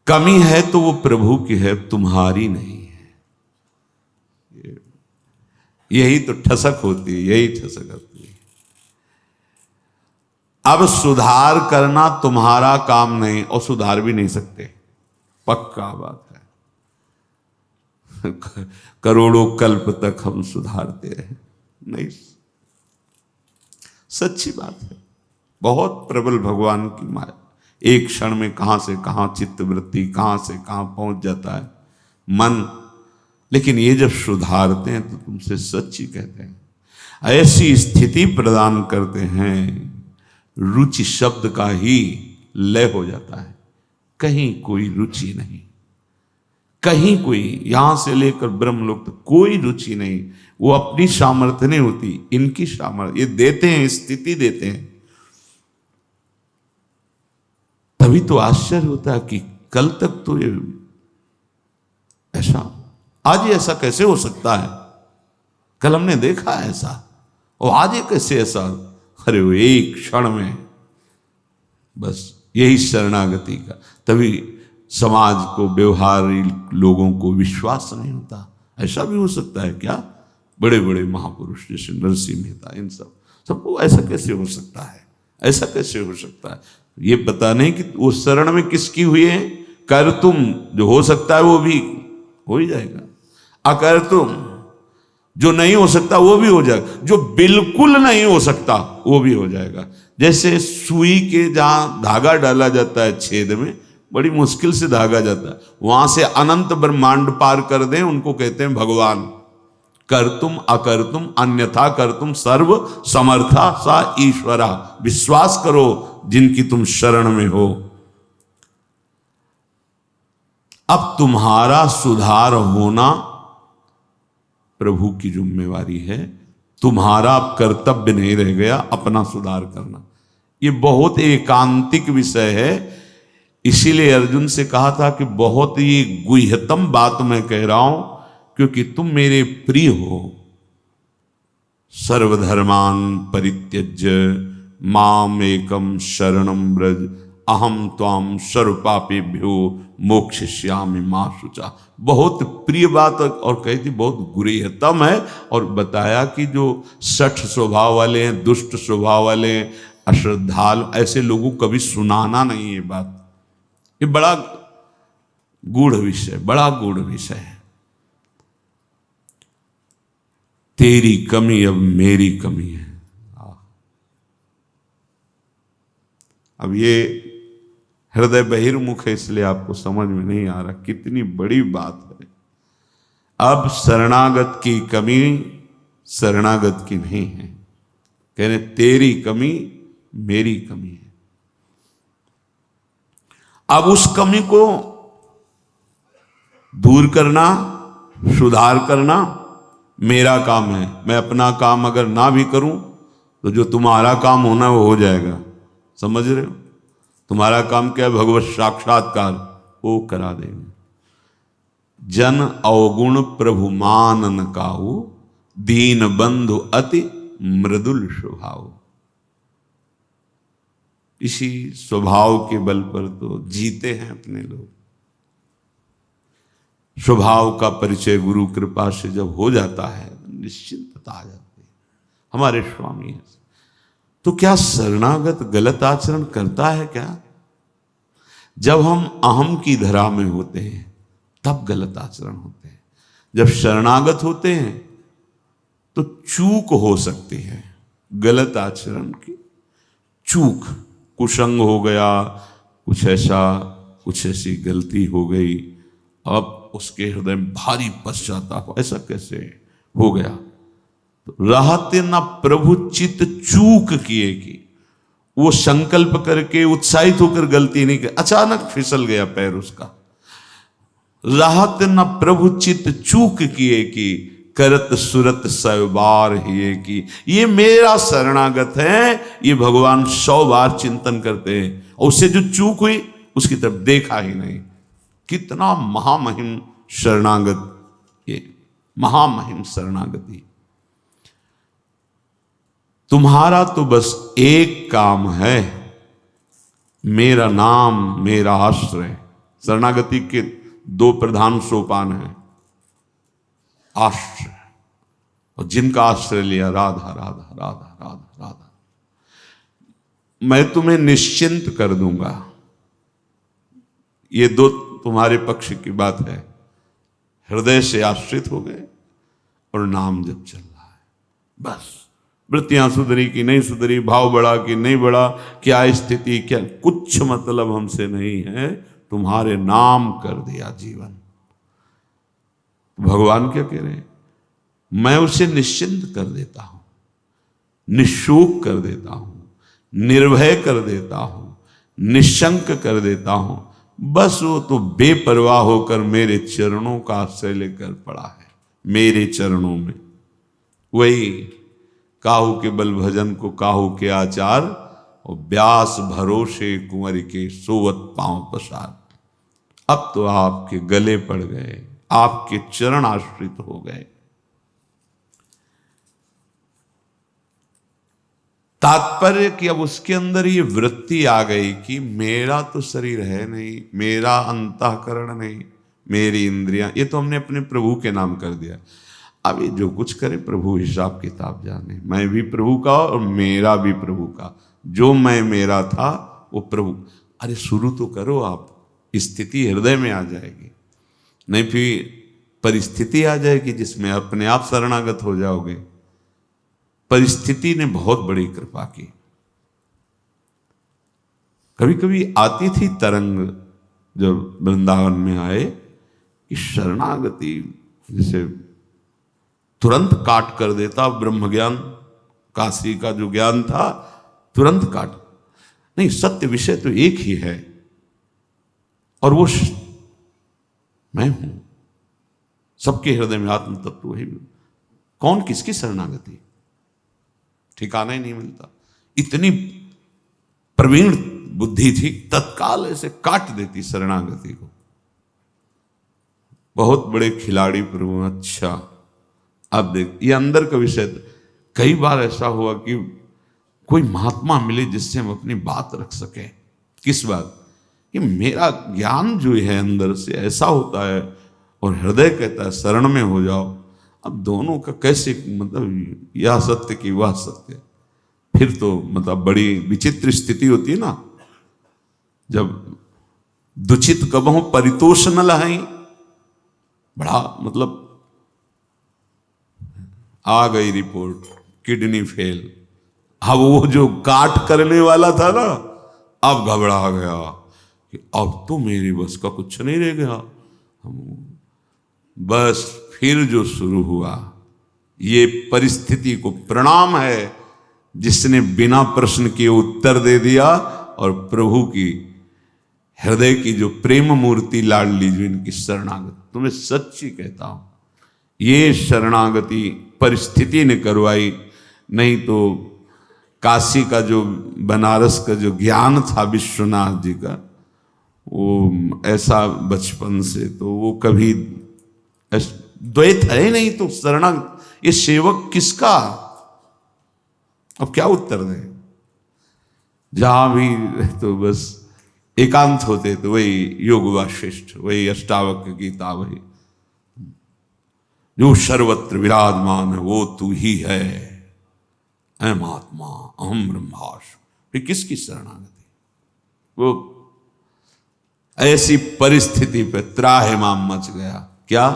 कमी है तो वो प्रभु की है, तुम्हारी नहीं है। यही तो ठसक होती है, यही ठसक होती है। अब सुधार करना तुम्हारा काम नहीं, और सुधार भी नहीं सकते, पक्का बात है। करोड़ों कल्प तक हम सुधारते रहे, नहीं, सच्ची बात है। बहुत प्रबल भगवान की माया, एक क्षण में कहां से कहां चित्तवृत्ति, कहां से कहां पहुंच जाता है मन। लेकिन ये जब सुधारते हैं तो तुमसे सच्ची कहते हैं, ऐसी स्थिति प्रदान करते हैं, रुचि शब्द का ही लय हो जाता है। कहीं कोई रुचि नहीं, कहीं कोई, यहां से लेकर ब्रह्मलोक तक कोई रुचि नहीं। वो अपनी सामर्थ्य नहीं होती, इनकी सामर्थ्य, ये देते हैं, स्थिति देते हैं। तभी तो आश्चर्य होता है कि कल तक तो ये ऐसा, आज ये ऐसा कैसे हो सकता है, कल हमने देखा ऐसा, और आज ये कैसे ऐसा। अरे वो एक क्षण में, बस यही शरणागति का। तभी समाज को, व्यवहारी लोगों को विश्वास नहीं होता। ऐसा भी हो सकता है क्या, बड़े बड़े महापुरुष जैसे नरसिंह मेहता, इन सबको ऐसा कैसे हो सकता है, ऐसा कैसे हो सकता है। ये पता नहीं कि वो शरण में किसकी हुई है। कर तुम, जो हो सकता है वो भी हो ही जाएगा, अकर तुम, जो नहीं हो सकता वो भी हो जाएगा, जो बिल्कुल नहीं हो सकता वो भी हो जाएगा। जैसे सुई के जहां धागा डाला जाता है छेद में, बड़ी मुश्किल से धागा जाता है, वहां से अनंत ब्रह्मांड पार कर दें, उनको कहते हैं भगवान। कर तुम अकर तुम अन्यथा कर तुम सर्व समर्था सा ईश्वरा। विश्वास करो जिनकी तुम शरण में हो। अब तुम्हारा सुधार होना प्रभु की जिम्मेवारी है, तुम्हारा अब कर्तव्य नहीं रह गया अपना सुधार करना। ये बहुत एकांतिक विषय है, इसीलिए अर्जुन से कहा था कि बहुत ही गुह्यतम बात मैं कह रहा हूं, क्योंकि तुम मेरे प्रिय हो। सर्वधर्मान परित्यज्य माम एकम शरणम व्रज अहम त्वाम सर्वपापेभ्यो मोक्षयिष्यामि मा शुचा। बहुत प्रिय बात, और कही थी बहुत गुह्यतम है। और बताया कि जो सठ स्वभाव वाले हैं, दुष्ट स्वभाव वाले हैं, अश्रद्धालु, ऐसे लोगों को कभी सुनाना नहीं ये बात। ये बड़ा गूढ़ विषय, बड़ा गूढ़ विषय है। तेरी कमी अब मेरी कमी है। अब ये हृदय बहिर्मुख है, इसलिए आपको समझ में नहीं आ रहा कितनी बड़ी बात है। अब शरणागत की कमी शरणागत की नहीं है, कह रहे तेरी कमी मेरी कमी है। अब उस कमी को दूर करना, सुधार करना मेरा काम है। मैं अपना काम अगर ना भी करूं तो जो तुम्हारा काम होना वो हो जाएगा। समझ रहे हो? तुम्हारा काम क्या है? भगवत साक्षात्कार, वो करा देंगे। जन अवगुण प्रभु मान न काहू, दीन बंधु अति मृदुल स्वभाव। इसी स्वभाव के बल पर तो जीते हैं अपने लोग। स्वभाव का परिचय गुरु कृपा से जब हो जाता है निश्चिंतता आ जाती है। हमारे स्वामी है। तो क्या शरणागत गलत आचरण करता है क्या? जब हम अहम की धरा में होते हैं तब गलत आचरण होते हैं। जब शरणागत होते हैं तो चूक हो सकती है, गलत आचरण की चूक, कुसंग हो गया, कुछ ऐसी गलती हो गई, अब उसके हृदय में भारी पश्चाताप, ऐसा कैसे हो गया? तो रहते ना प्रभु चित चूक किए कि वो संकल्प करके उत्साहित होकर गलती नहीं की, अचानक फिसल गया पैर उसका। राहत न प्रभु चित चूक किए कि करत सुरत 100 बार ही की। ये मेरा शरणागत है, ये भगवान 100 बार चिंतन करते हैं और उससे जो चूक हुई उसकी तरफ देखा ही नहीं। कितना महामहिम शरणागत, ये महामहिम शरणागति। तुम्हारा तो बस एक काम है, मेरा नाम मेरा आश्रय। शरणागति के 2 प्रधान सोपान हैं, आश्रय और जिनका आश्रय लिया राधा राधा राधा राधा राधा, मैं तुम्हें निश्चिंत कर दूंगा। ये 2 तुम्हारे पक्ष की बात है। हृदय से आश्रित हो गए और नाम जब चल रहा है, बस वृत्तियां सुधरी कि नहीं सुधरी, भाव बढ़ा कि नहीं बढ़ा, क्या स्थिति, क्या कुछ मतलब हमसे नहीं है, तुम्हारे नाम कर दिया जीवन। भगवान क्या कह रहे हैं? मैं उसे निश्चिंत कर देता हूं, निशोक कर देता हूं, निर्भय कर देता हूं, निशंक कर देता हूं। बस वो तो बेपरवाह होकर मेरे चरणों का आश्रय लेकर पड़ा है, मेरे चरणों में। वही काहू के बल भजन को काहू के आचार, और व्यास भरोसे कुंवर के सोवत पांव पसार। अब तो आपके गले पड़ गए, आपके चरण आश्रित हो गए। तात्पर्य कि अब उसके अंदर ये वृत्ति आ गई कि मेरा तो शरीर है नहीं, मेरा अंतःकरण नहीं, मेरी इंद्रियां, ये तो हमने अपने प्रभु के नाम कर दिया। अब ये जो कुछ करे प्रभु हिसाब किताब जाने। मैं भी प्रभु का और मेरा भी प्रभु का। जो मैं मेरा था वो प्रभु। अरे शुरू तो करो आप, स्थिति हृदय में आ जाएगी, नहीं फिर परिस्थिति आ जाएगी जिसमें अपने आप शरणागत हो जाओगे। परिस्थिति ने बहुत बड़ी कृपा की। कभी कभी आती थी तरंग जब वृंदावन में आए कि शरणागति जैसे तुरंत काट कर देता। ब्रह्म ज्ञान, काशी का जो ज्ञान था तुरंत काट। नहीं, सत्य विषय तो एक ही है और वो मैं हूं। सबके हृदय में आत्म तत्व वही। कौन किसकी शरणागति, ठिकाना ही नहीं मिलता। इतनी प्रवीण बुद्धि थी, तत्काल ऐसे काट देती शरणागति को। बहुत बड़े खिलाड़ी प्रभु। अच्छा अब देख, ये अंदर का विषय। कई बार ऐसा हुआ कि कोई महात्मा मिले जिससे हम अपनी बात रख सके। किस बात कि मेरा ज्ञान जो है अंदर से ऐसा होता है और हृदय कहता है शरण में हो जाओ। अब दोनों का कैसे, मतलब यह सत्य कि वह सत्य, फिर तो मतलब बड़ी विचित्र स्थिति होती है ना, जब दुचित कबहु परितोष न लहाई, बड़ा मतलब आ गई रिपोर्ट किडनी फेल। अब वो जो काट करने वाला था ना, अब घबरा गया कि अब तो मेरी बस का कुछ नहीं रह गया। बस फिर जो शुरू हुआ, ये परिस्थिति को प्रणाम है जिसने बिना प्रश्न के उत्तर दे दिया, और प्रभु की हृदय की जो प्रेम मूर्ति लाडली जो इनकी शरणागति, तुम्हें सच्ची कहता हूं, ये शरणागति परिस्थिति ने करवाई, नहीं तो काशी का जो बनारस का जो ज्ञान था विश्वनाथ जी का, वो ऐसा बचपन से तो वो कभी द्वैत है नहीं, तो शरणागति ये सेवक किसका, अब क्या उत्तर दें। जहां भी तो बस एकांत होते तो वही योग वाशिष्ठ, वही अष्टावक्र गीता, वही जो सर्वत्र विराजमान है वो तू ही है, अहम आत्मा अहम ब्रह्मास्मि। फिर किसकी शरणागति। वो ऐसी परिस्थिति पे त्राहिमाम मच गया। क्या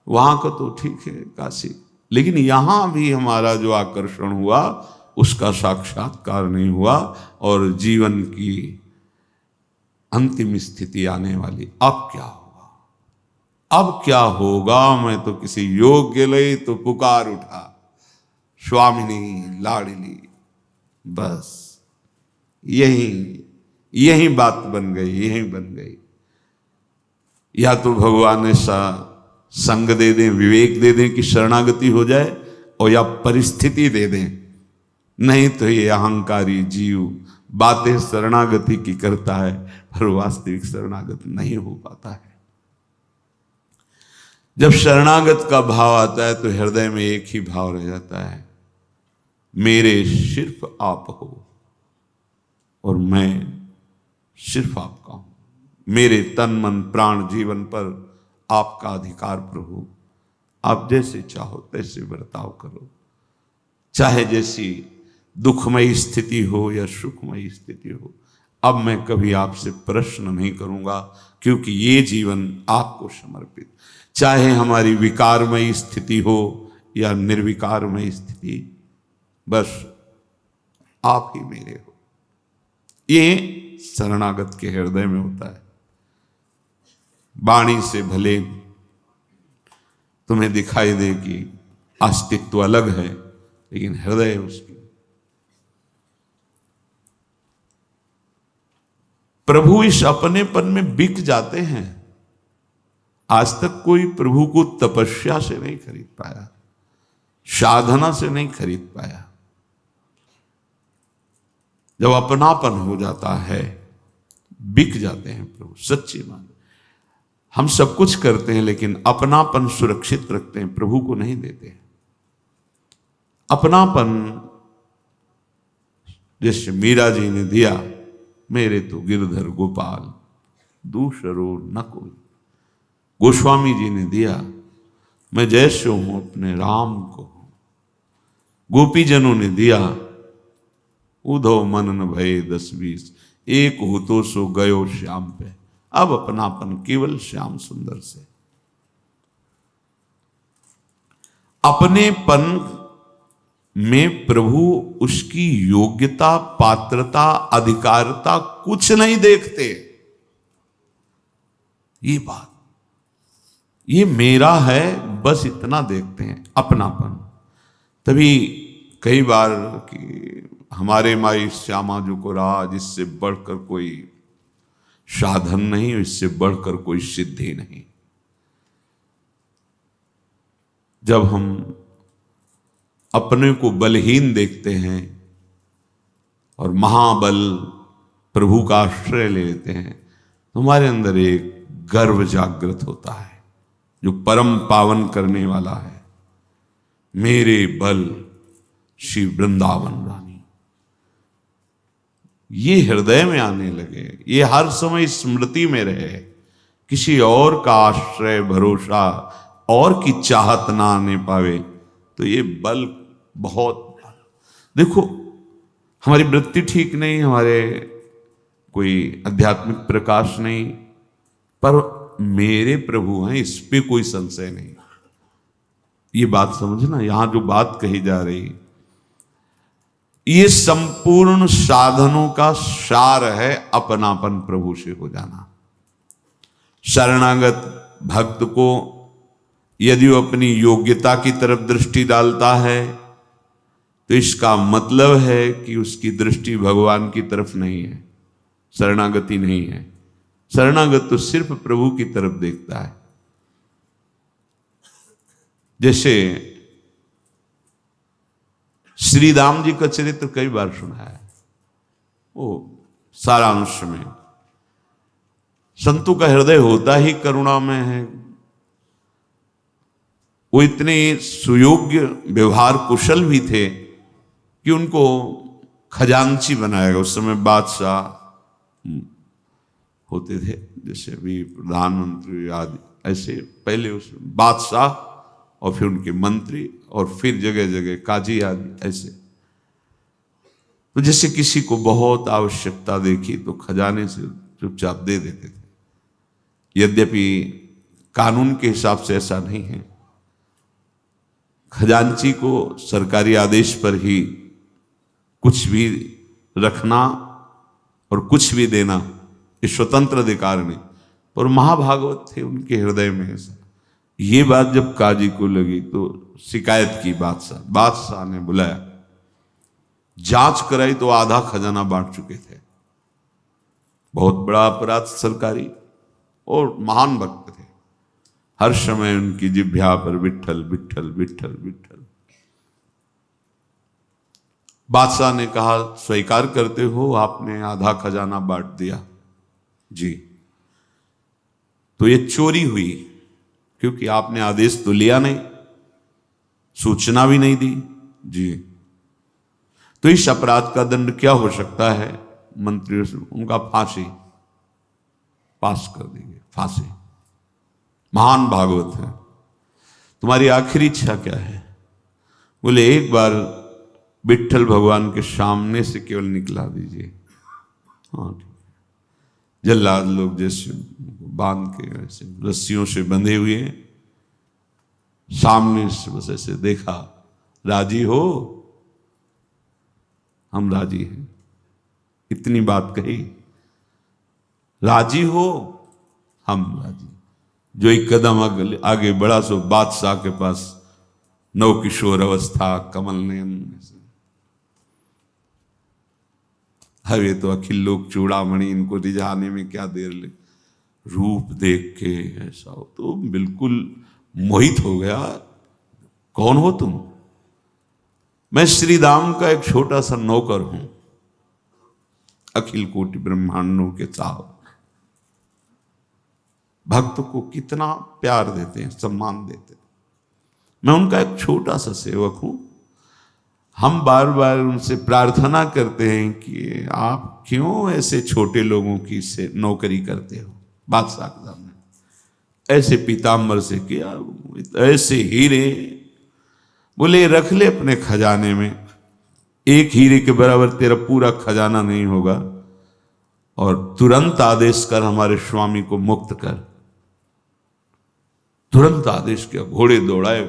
वहां का तो ठीक है काशी, लेकिन यहां भी हमारा जो आकर्षण हुआ उसका साक्षात्कार नहीं हुआ, और जीवन की अंतिम स्थिति आने वाली। अब क्या होगा, अब क्या होगा। मैं तो किसी योग्य लई तो पुकार उठा, स्वामिनी लाडली, बस यही बात बन गई, यही बन गई। या तो भगवान ऐसा संग दे दें, विवेक दे दें कि शरणागति हो जाए, और या परिस्थिति दे दें, नहीं तो ये अहंकारी जीव बातें शरणागति की करता है, पर वास्तविक शरणागत नहीं हो पाता है। जब शरणागत का भाव आता है तो हृदय में एक ही भाव रह जाता है, मेरे सिर्फ आप हो और मैं सिर्फ आपका हूं। मेरे तन मन प्राण जीवन पर आपका अधिकार प्रभु, आप जैसे चाहो तैसे बर्ताव करो, चाहे जैसी दुखमयी स्थिति हो या सुखमयी स्थिति हो। अब मैं कभी आपसे प्रश्न नहीं करूंगा, क्योंकि ये जीवन आपको समर्पित, चाहे हमारी विकारमयी स्थिति हो या निर्विकारमयी स्थिति, बस आप ही मेरे हो। ये शरणागत के हृदय में होता है। वाणी से भले तुम्हें दिखाई दे कि अस्तित्व अलग है, लेकिन हृदय उसकी। प्रभु इस अपनेपन में बिक जाते हैं। आज तक कोई प्रभु को तपस्या से नहीं खरीद पाया, साधना से नहीं खरीद पाया। जब अपनापन हो जाता है, बिक जाते हैं प्रभु, सच्ची मान। हम सब कुछ करते हैं, लेकिन अपनापन सुरक्षित रखते हैं, प्रभु को नहीं देते। अपनापन जैसे मीरा जी ने दिया, मेरे तो गिरधर गोपाल दूसरो न कोई। गोस्वामी जी ने दिया, मैं जैसे हूं अपने राम को। गोपीजनों ने दिया, उधो मन न भये 10-20, एक हो तो सो गयो श्याम पे। अब अपनापन केवल श्याम सुंदर से। अपनेपन में प्रभु उसकी योग्यता, पात्रता, अधिकारता कुछ नहीं देखते। ये बात, ये मेरा है, बस इतना देखते हैं, अपनापन। तभी कई बार कि हमारे माई श्यामा जो को रहा, जिससे बढ़कर कोई साधन नहीं, इससे बढ़कर कोई सिद्धि नहीं। जब हम अपने को बलहीन देखते हैं और महाबल प्रभु का आश्रय ले लेते हैं, तो हमारे अंदर एक गर्व जागृत होता है जो परम पावन करने वाला है। मेरे बल श्री वृंदावन रानी, ये हृदय में आने लगे, ये हर समय स्मृति में रहे। किसी और का आश्रय, भरोसा और की चाहत ना आने पावे, तो ये बल बहुत। देखो, हमारी वृत्ति ठीक नहीं, हमारे कोई आध्यात्मिक प्रकाश नहीं, पर मेरे प्रभु हैं, इस पे कोई संशय नहीं। ये बात समझना, यहां जो बात कही जा रही, ये संपूर्ण साधनों का सार है, अपनापन प्रभु से हो जाना। शरणागत भक्त को यदि वो अपनी योग्यता की तरफ दृष्टि डालता है तो इसका मतलब है कि उसकी दृष्टि भगवान की तरफ नहीं है, शरणागति नहीं है। शरणागत तो सिर्फ प्रभु की तरफ देखता है। जैसे श्री राम जी का चरित्र कई बार सुना है, वो सारांश में संतों का हृदय होता ही करुणा में है। वो इतने सुयोग्य व्यवहार कुशल भी थे कि उनको खजांची बनाया गया। उस समय बादशाह होते थे, जैसे अभी प्रधानमंत्री आदि, ऐसे पहले उस बादशाह और फिर उनके मंत्री और फिर जगह जगह काजी आदि ऐसे। तो जैसे किसी को बहुत आवश्यकता देखी तो खजाने से चुपचाप दे देते थे। यद्यपि कानून के हिसाब से ऐसा नहीं है, खजांची को सरकारी आदेश पर ही कुछ भी रखना और कुछ भी देना ये स्वतंत्र अधिकार नहीं, पर महाभागवत थे उनके हृदय में ऐसा। ये बात जब काजी को लगी तो शिकायत की बादशाह ने बुलाया, जांच कराई तो आधा खजाना बांट चुके थे। बहुत बड़ा अपराध सरकारी, और महान भक्त थे। हर समय उनकी जिह्वा पर विट्ठल विट्ठल विट्ठल विट्ठल। बादशाह ने कहा, स्वीकार करते हो आपने आधा खजाना बांट दिया? जी। तो ये चोरी हुई, क्योंकि आपने आदेश तो लिया नहीं, सूचना भी नहीं दी। जी। तो इस अपराध का दंड क्या हो सकता है? मंत्री उनका फांसी पास कर देंगे, फांसी। महान भागवत है। तुम्हारी आखिरी इच्छा क्या है? बोले एक बार विट्ठल भगवान के सामने से केवल निकला दीजिए। हाँ ठीक। जल्लाद लोग जैसे बांध के ऐसे रस्सियों से बंधे हुए हैं, सामने से बस ऐसे देखा, राजी हो? हम राजी हैं। इतनी बात कही, राजी हो? हम राजी। जो एक कदम आगे बढ़ा सो बादशाह के पास नव किशोर अवस्था, कमल नयन। हवे तो अखिल लोक चूड़ामणि, इनको रिझाने में क्या देर ले। रूप देख के ऐसा हो तो बिल्कुल मोहित हो गया। कौन हो तुम? मैं श्री राम का एक छोटा सा नौकर हूं, अखिल कोटि ब्रह्मांडों के साहब। भक्त को कितना प्यार देते हैं, सम्मान देते हैं। मैं उनका एक छोटा सा सेवक हूं। हम बार बार उनसे प्रार्थना करते हैं कि आप क्यों ऐसे छोटे लोगों की से नौकरी करते हो? बादशाह के सामने ऐसे पीताम्बर से किया, ऐसे हीरे। बोले रख ले अपने खजाने में, एक हीरे के बराबर तेरा पूरा खजाना नहीं होगा, और तुरंत आदेश कर हमारे स्वामी को मुक्त कर। तुरंत आदेश किया, घोड़े दौड़ाए,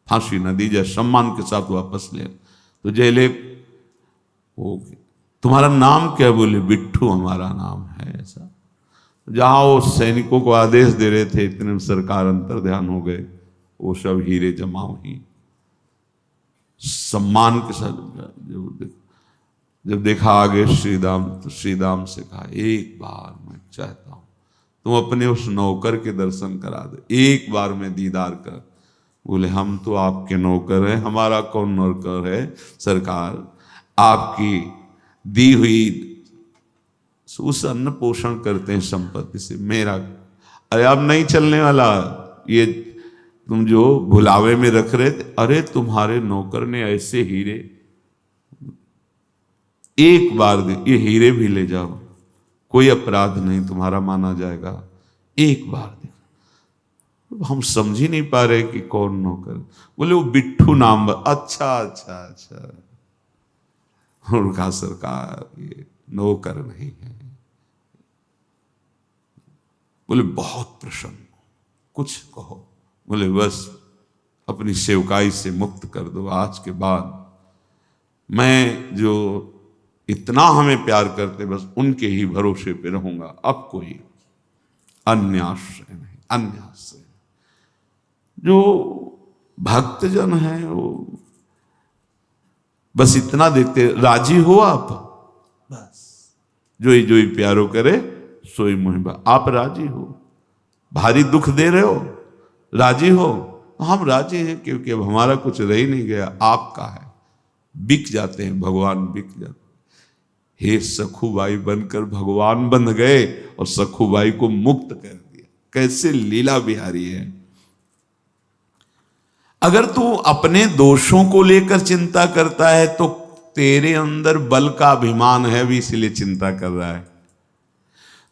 फांसी न दी जाए, सम्मान के साथ वापस ले। तो जेले वो, तुम्हारा नाम क्या? बोले बिट्ठू हमारा नाम है। ऐसा जहां वो सैनिकों को आदेश दे रहे थे, इतने सरकार अंतर ध्यान हो गए, वो सब हीरे जमा हुई सम्मान के साथ। जब देखा आगे श्री राम, तो श्री राम से कहा, एक बार मैं चाहता हूं तुम अपने उस नौकर के दर्शन करा दो, एक बार में दीदार कर। बोले हम तो आपके नौकर हैं, हमारा कौन नौकर है सरकार? आपकी दी हुई उस अन्न पोषण करते हैं संपत्ति से, मेरा। अरे अब नहीं चलने वाला ये, तुम जो भुलावे में रख रहे थे। अरे तुम्हारे नौकर ने ऐसे हीरे, एक बार दे, ये हीरे भी ले जाओ, कोई अपराध नहीं तुम्हारा माना जाएगा, एक बार दे। हम समझ ही नहीं पा रहे कि कौन नौकर। बोले वो बिट्ठू नाम। अच्छा अच्छा अच्छा, और कहा सरकार ये नौकर नहीं है। बोले बहुत प्रसन्न, कुछ कहो। बोले बस अपनी सेवकाई से मुक्त कर दो, आज के बाद मैं जो इतना हमें प्यार करते बस उनके ही भरोसे पे रहूंगा, अब कोई अन्य आश्रय नहीं, अन्य आश्रय। जो भक्तजन है वो बस इतना देखते, राजी हो आप, बस जो ही प्यारो करे सोई मुहिबा। आप राजी हो, भारी दुख दे रहे हो, राजी हो? हम राजी हैं, क्योंकि अब हमारा कुछ रह ही नहीं गया, आपका है। बिक जाते हैं भगवान, बिक जाते। हे सखुबाई बनकर भगवान बन गए और सखुबाई को मुक्त कर दिया। कैसे लीला बिहारी है। अगर तू अपने दोषों को लेकर चिंता करता है तो तेरे अंदर बल का अभिमान है भी, इसलिए चिंता कर रहा है।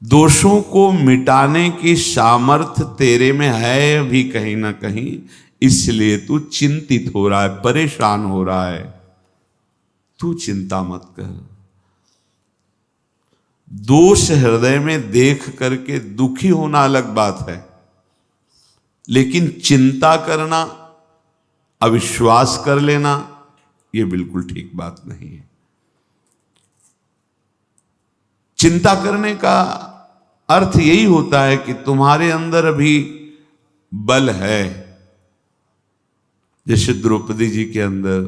दोषों को मिटाने की सामर्थ्य तेरे में है भी कहीं ना कहीं, इसलिए तू चिंतित हो रहा है, परेशान हो रहा है। तू चिंता मत कर। दोष हृदय में देख करके दुखी होना अलग बात है, लेकिन चिंता करना, अविश्वास कर लेना, यह बिल्कुल ठीक बात नहीं है। चिंता करने का अर्थ यही होता है कि तुम्हारे अंदर अभी बल है। जैसे द्रौपदी जी के अंदर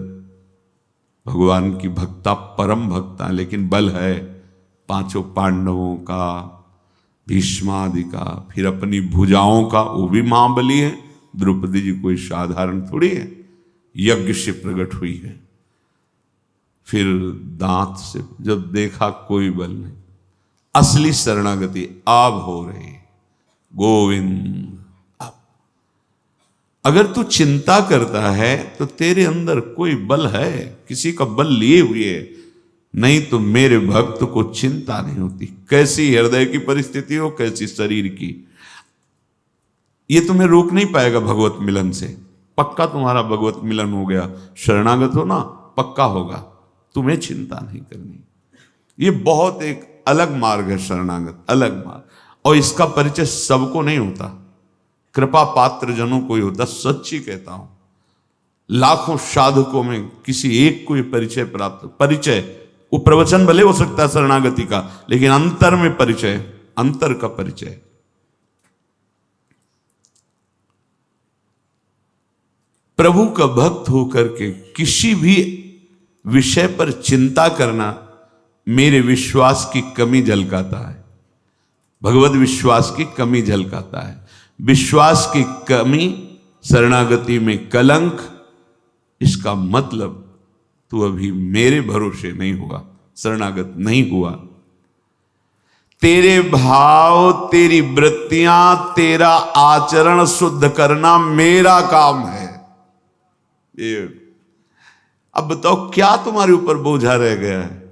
भगवान की भक्ता, परम भक्ता, लेकिन बल है। पांचों पांडवों का, भीष्मादि का, फिर अपनी भुजाओं का, वो भी महाबली है। द्रौपदी जी कोई साधारण थोड़ी है, यज्ञ से प्रकट हुई है। फिर दांत से जब देखा कोई बल नहीं, असली शरणागति अब हो रही। गोविंद, अब अगर तू चिंता करता है तो तेरे अंदर कोई बल है, किसी का बल लिए हुए है, नहीं तो मेरे भक्त को चिंता नहीं होती। कैसी हृदय की परिस्थिति हो, कैसी शरीर की, ये तुम्हें रोक नहीं पाएगा भगवत मिलन से। पक्का तुम्हारा भगवत मिलन हो गया, शरणागत हो ना, पक्का होगा, तुम्हें चिंता नहीं करनी। ये बहुत एक अलग मार्ग है शरणागत, अलग मार्ग। और इसका परिचय सबको नहीं होता, कृपा पात्र जनों को ही होता। सच्ची कहता हूं, लाखों साधकों में किसी एक को ये परिचय प्राप्त, परिचय वो प्रवचन भले हो सकता है शरणागति का, लेकिन अंतर में परिचय, अंतर का परिचय। प्रभु का भक्त होकर के किसी भी विषय पर चिंता करना मेरे विश्वास की कमी झलकाता है, भगवत विश्वास की कमी झलकाता है। विश्वास की कमी शरणागति में कलंक। इसका मतलब तू अभी मेरे भरोसे नहीं हुआ, शरणागत नहीं हुआ। तेरे भाव, तेरी वृत्तियां, तेरा आचरण शुद्ध करना मेरा काम है। ये अब बताओ क्या तुम्हारे ऊपर बोझा रह गया है?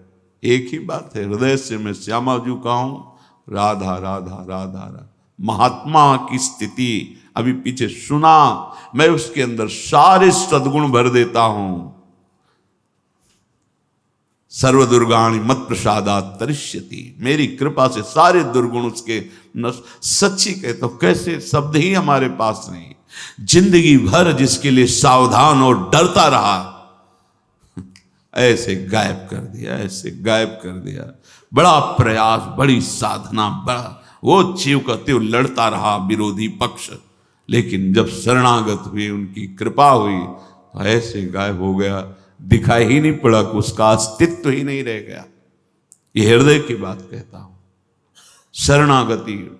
एक ही बात है, हृदय से मैं श्यामा जी का हूं, राधा राधा राधा राधा। महात्मा की स्थिति अभी पीछे सुना, मैं उसके अंदर सारे सद्गुण भर देता हूं। सर्व दुर्गाणि मत प्रसादात् तरिष्यति, मेरी कृपा से सारे दुर्गुण उसके सच्ची कहता हूं। कैसे शब्द ही हमारे पास नहीं। जिंदगी भर जिसके लिए सावधान और डरता रहा, ऐसे गायब कर दिया, ऐसे गायब कर दिया। बड़ा प्रयास, बड़ी साधना, बड़ा वो जीव कहते लड़ता रहा विरोधी पक्ष, लेकिन जब शरणागत हुई, उनकी कृपा हुई तो ऐसे गायब हो गया, दिखाई ही नहीं पड़ा, उसका अस्तित्व ही नहीं रह गया। ये हृदय की बात कहता हूं। शरणागति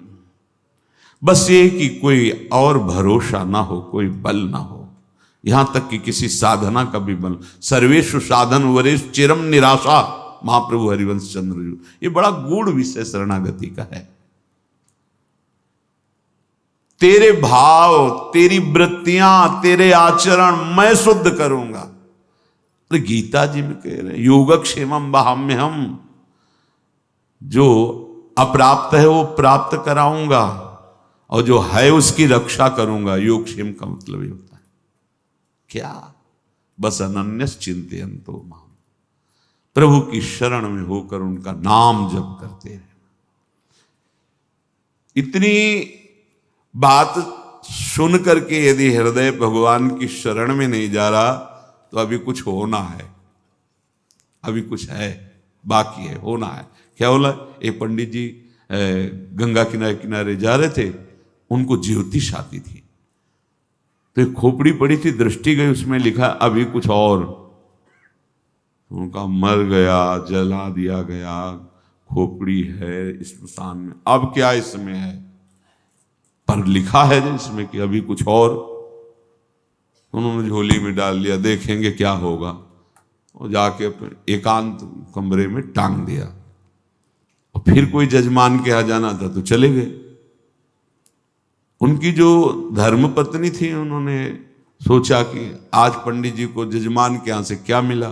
बस ये कि कोई और भरोसा ना हो, कोई बल ना हो, यहां तक कि किसी साधना का भी बल। सर्वेषु साधन वरेश चिरम निराशा, महाप्रभु हरिवंश चंद्र जी। ये बड़ा गूढ़ विषय शरणागति का है। तेरे भाव, तेरी वृत्तियां, तेरे आचरण मैं शुद्ध करूंगा। तो गीता जी में कह रहे योगक्षेमम वहाम्यहम, जो अप्राप्त है वो प्राप्त कराऊंगा और जो है उसकी रक्षा करूंगा। योगक्षेम का मतलब ये होता है क्या? बस अनन्यस चिंतयन्तो माम, प्रभु की शरण में होकर उनका नाम जप करते रहे। इतनी बात सुन करके यदि हृदय भगवान की शरण में नहीं जा रहा तो अभी कुछ होना है, अभी कुछ है, बाकी है, होना है। क्या बोला? एक पंडित जी गंगा किनारे किनारे जा रहे थे, उनको ज्योतिष आती थी, तो एक खोपड़ी पड़ी थी, दृष्टि गई, उसमें लिखा अभी कुछ और। उनका मर गया, जला दिया गया, खोपड़ी है स्मशान में, अब क्या इसमें है, पर लिखा है इसमें कि अभी कुछ और। उन्होंने झोली में डाल लिया, देखेंगे क्या होगा, और जाके एकांत कमरे में टांग दिया। और फिर कोई जजमान के यहाँ जाना था तो चले गए। उनकी जो धर्म पत्नी थी, उन्होंने सोचा कि आज पंडित जी को जजमान के यहाँ से क्या मिला,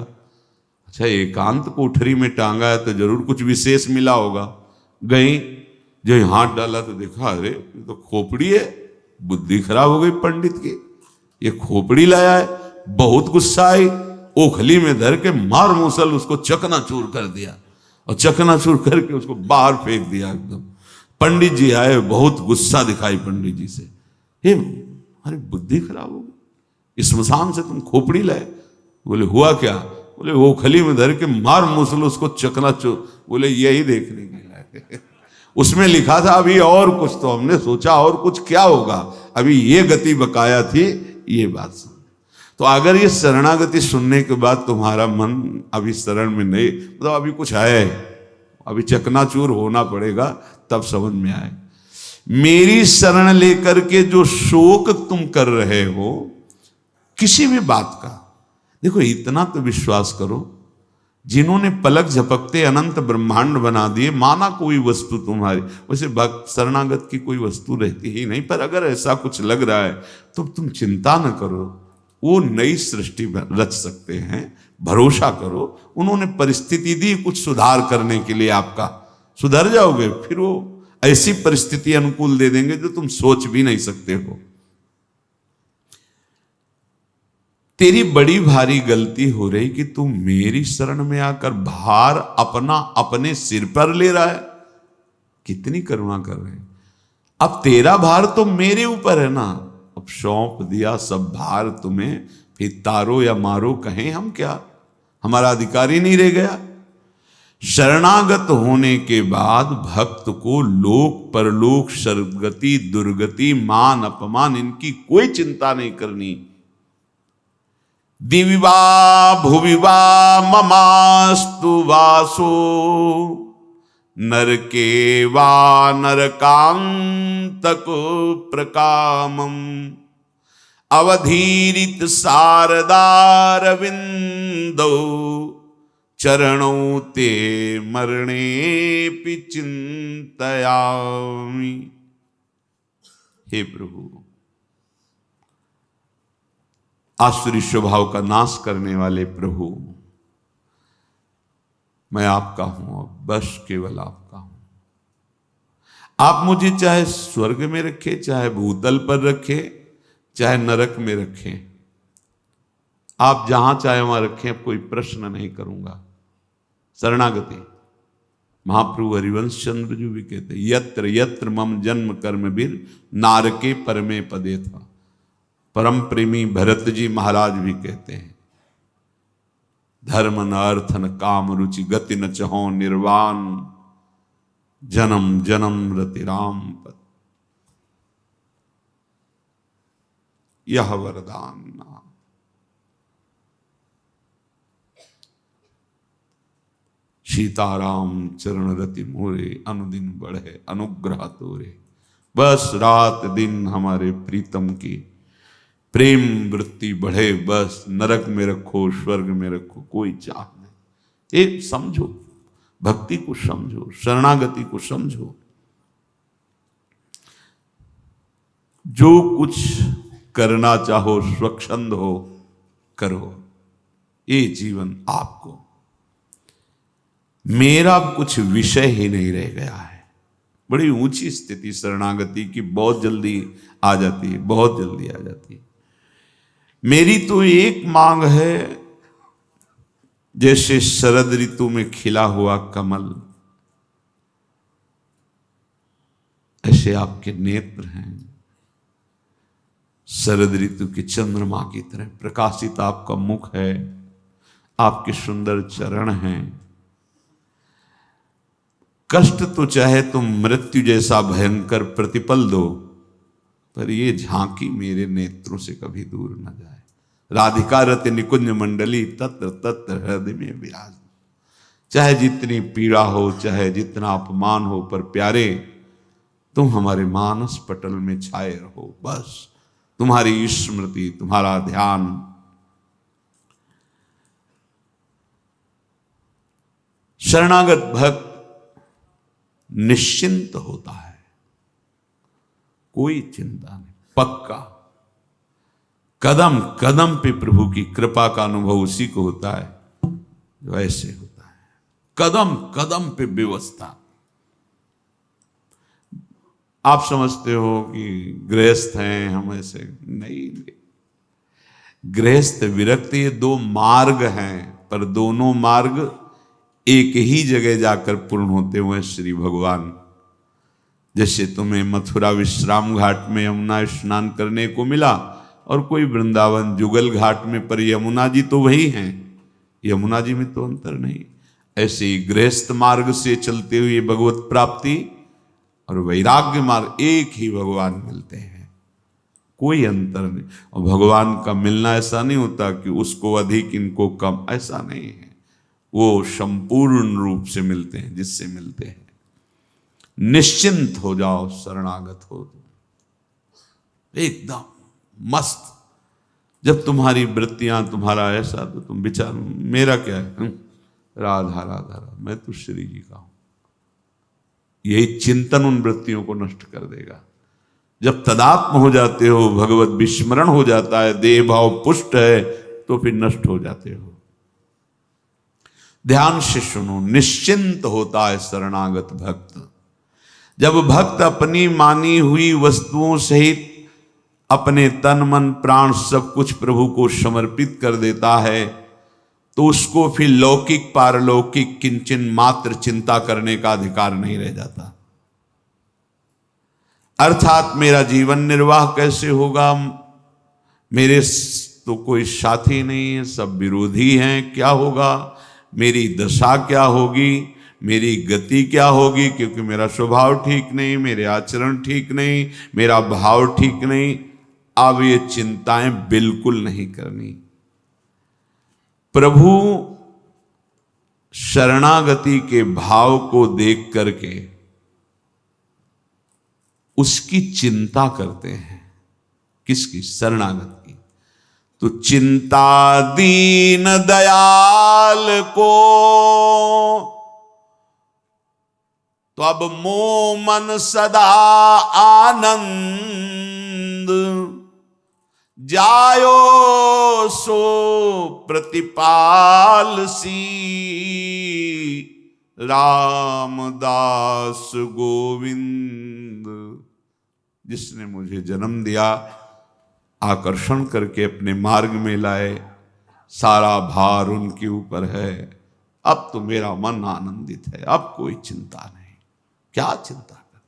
अच्छा एकांत कोठरी में टांगा है तो जरूर कुछ विशेष मिला होगा। गई, जो हाथ डाला तो देखा अरे ये तो खोपड़ी है। बुद्धि खराब हो गई पंडित की, ये खोपड़ी लाया है। बहुत गुस्सा आई, ओखली में धर के मार मूसल उसको चकनाचूर कर दिया, और चकनाचूर करके उसको बाहर फेंक दिया एकदम। पंडित जी आए, बहुत गुस्सा दिखाई पंडित जी से, हे अरे बुद्धि खराब हो गई, स्मशान से तुम खोपड़ी लाए। बोले हुआ क्या? बोले वो खली में धर के मार मूसल उसको चकनाचूर। बोले यही देखने के लायक उसमें लिखा था अभी और कुछ, तो हमने सोचा और कुछ क्या होगा, अभी ये गति बकाया थी, ये बात सुन। तो अगर ये शरणागति सुनने के बाद तुम्हारा मन अभी शरण में नहीं, मतलब अभी कुछ है, अभी चकनाचूर होना पड़ेगा, तब समझ में आए। मेरी शरण लेकर के जो शोक तुम कर रहे हो किसी भी बात का, देखो इतना तो विश्वास करो, जिन्होंने पलक झपकते अनंत ब्रह्मांड बना दिए, माना कोई वस्तु तुम्हारी, वैसे भक्त शरणागत की कोई वस्तु रहती ही नहीं, पर अगर ऐसा कुछ लग रहा है तो तुम चिंता न करो, वो नई सृष्टि रच सकते हैं, भरोसा करो। उन्होंने परिस्थिति दी कुछ सुधार करने के लिए, आपका सुधर जाओगे, फिर वो ऐसी परिस्थिति अनुकूल दे देंगे जो तुम सोच भी नहीं सकते हो। तेरी बड़ी भारी गलती हो रही कि तू मेरी शरण में आकर भार अपना अपने सिर पर ले रहा है। कितनी करुणा कर रहे हैं। अब तेरा भार तो मेरे ऊपर है ना, अब सौंप दिया सब भार तुम्हें, फिर तारो या मारो कहें हम क्या, हमारा अधिकार ही नहीं रह गया। शरणागत होने के बाद भक्त को लोक परलोक सदगति दुर्गति मान अपमान इनकी कोई चिंता नहीं करनी। दिविवा भुविवा ममास्तु वासो नरके वा नरकांतक प्रकामम अवधीरित शारदारविंदो चरणों ते मरणे पि चिंतयामि। हे प्रभु, आसुरी स्वभाव का नाश करने वाले प्रभु, मैं आपका हूं, बस केवल आपका हूं। आप मुझे चाहे स्वर्ग में रखे, चाहे भूतल पर रखे, चाहे नरक में रखें, आप जहां चाहे वहां रखें, अब कोई प्रश्न नहीं करूंगा। शरणागति महाप्रभु हरिवंश चंद्र जी भी कहते, यत्र यत्र मम जन्म कर्म बीर नारके परमे पदे था। परम प्रेमी भरत जी महाराज भी कहते हैं, धर्म न अर्थ न काम रुचि गति न चहो निर्वाण जन्म जन्म रति राम पद यह वरदान नाम। सीताराम चरण रति मोरे अनुदिन बढ़े अनुग्रह तोरे। बस रात दिन हमारे प्रीतम की प्रेम वृत्ति बढ़े, बस नरक में रखो स्वर्ग में रखो कोई चाह नहीं। एक समझो, भक्ति को समझो, शरणागति को समझो। जो कुछ करना चाहो स्वच्छंद हो करो, ये जीवन आपको, मेरा कुछ विषय ही नहीं रह गया है। बड़ी ऊंची स्थिति शरणागति की बहुत जल्दी आ जाती है, बहुत जल्दी आ जाती है। मेरी तो एक मांग है, जैसे शरद ऋतु में खिला हुआ कमल, ऐसे आपके नेत्र हैं। शरद ऋतु के चंद्रमा की तरह प्रकाशित आपका मुख है, आपके सुंदर चरण हैं। कष्ट तो चाहे तुम मृत्यु जैसा भयंकर प्रतिपल दो, पर ये झांकी मेरे नेत्रों से कभी दूर न जाए। राधिका रत निकुंज मंडली तत्र तत्र हृदय में विराज। चाहे जितनी पीड़ा हो, चाहे जितना अपमान हो, पर प्यारे तुम हमारे मानस पटल में छाए रहो। बस तुम्हारी स्मृति, तुम्हारा ध्यान। शरणागत भक्त निश्चिंत होता है, कोई चिंता नहीं, पक्का। कदम कदम पे प्रभु की कृपा का अनुभव उसी को होता है जो ऐसे होता है, कदम कदम पे व्यवस्था। आप समझते हो कि गृहस्थ हैं हम, ऐसे नहीं। गृहस्थ विरक्त ये दो मार्ग हैं, पर दोनों मार्ग एक ही जगह जाकर पूर्ण होते हुए श्री भगवान। जैसे तुम्हें मथुरा विश्राम घाट में यमुना स्नान करने को मिला, और कोई वृंदावन जुगल घाट में, पर यमुना जी तो वही हैं, यमुना जी में तो अंतर नहीं। ऐसे ही गृहस्थ मार्ग से चलते हुए भगवत प्राप्ति और वैराग्य मार्ग एक ही भगवान मिलते हैं, कोई अंतर नहीं। और भगवान का मिलना ऐसा नहीं होता कि उसको अधिक इनको कम, ऐसा नहीं है। वो संपूर्ण रूप से मिलते हैं, जिससे मिलते हैं। निश्चिंत हो जाओ, शरणागत हो एकदम मस्त। जब तुम्हारी वृत्तियां, तुम्हारा ऐसा, तो तुम विचार मेरा क्या है, राधा राधा राधा, मैं तो श्री जी का हूं। यही चिंतन उन वृत्तियों को नष्ट कर देगा। जब तदात्म हो जाते हो, भगवत विस्मरण हो जाता है, देह भाव पुष्ट है, तो फिर नष्ट हो जाते हो। ध्यान से सुनो, निश्चिंत होता है शरणागत भक्त। जब भक्त अपनी मानी हुई वस्तुओं सहित अपने तन मन प्राण सब कुछ प्रभु को समर्पित कर देता है, तो उसको फिर लौकिक पारलौकिक किंचन मात्र चिंता करने का अधिकार नहीं रह जाता। अर्थात मेरा जीवन निर्वाह कैसे होगा, मेरे तो कोई साथी नहीं है, सब विरोधी हैं, क्या होगा, मेरी दशा क्या होगी, मेरी गति क्या होगी, क्योंकि मेरा स्वभाव ठीक नहीं, मेरे आचरण ठीक नहीं, मेरा भाव ठीक नहीं। अब ये चिंताएं बिल्कुल नहीं करनी। प्रभु शरणागति के भाव को देख करके उसकी चिंता करते हैं। किसकी? शरणागत की। तो चिंता दीन दयाल को, तो अब मोह मन सदा आनंद, जायो सो प्रतिपाल सी, रामदास गोविंद। जिसने मुझे जन्म दिया, आकर्षण करके अपने मार्ग में लाए, सारा भार उनके ऊपर है। अब तो मेरा मन आनंदित है, अब कोई चिंता नहीं। क्या चिंता कर,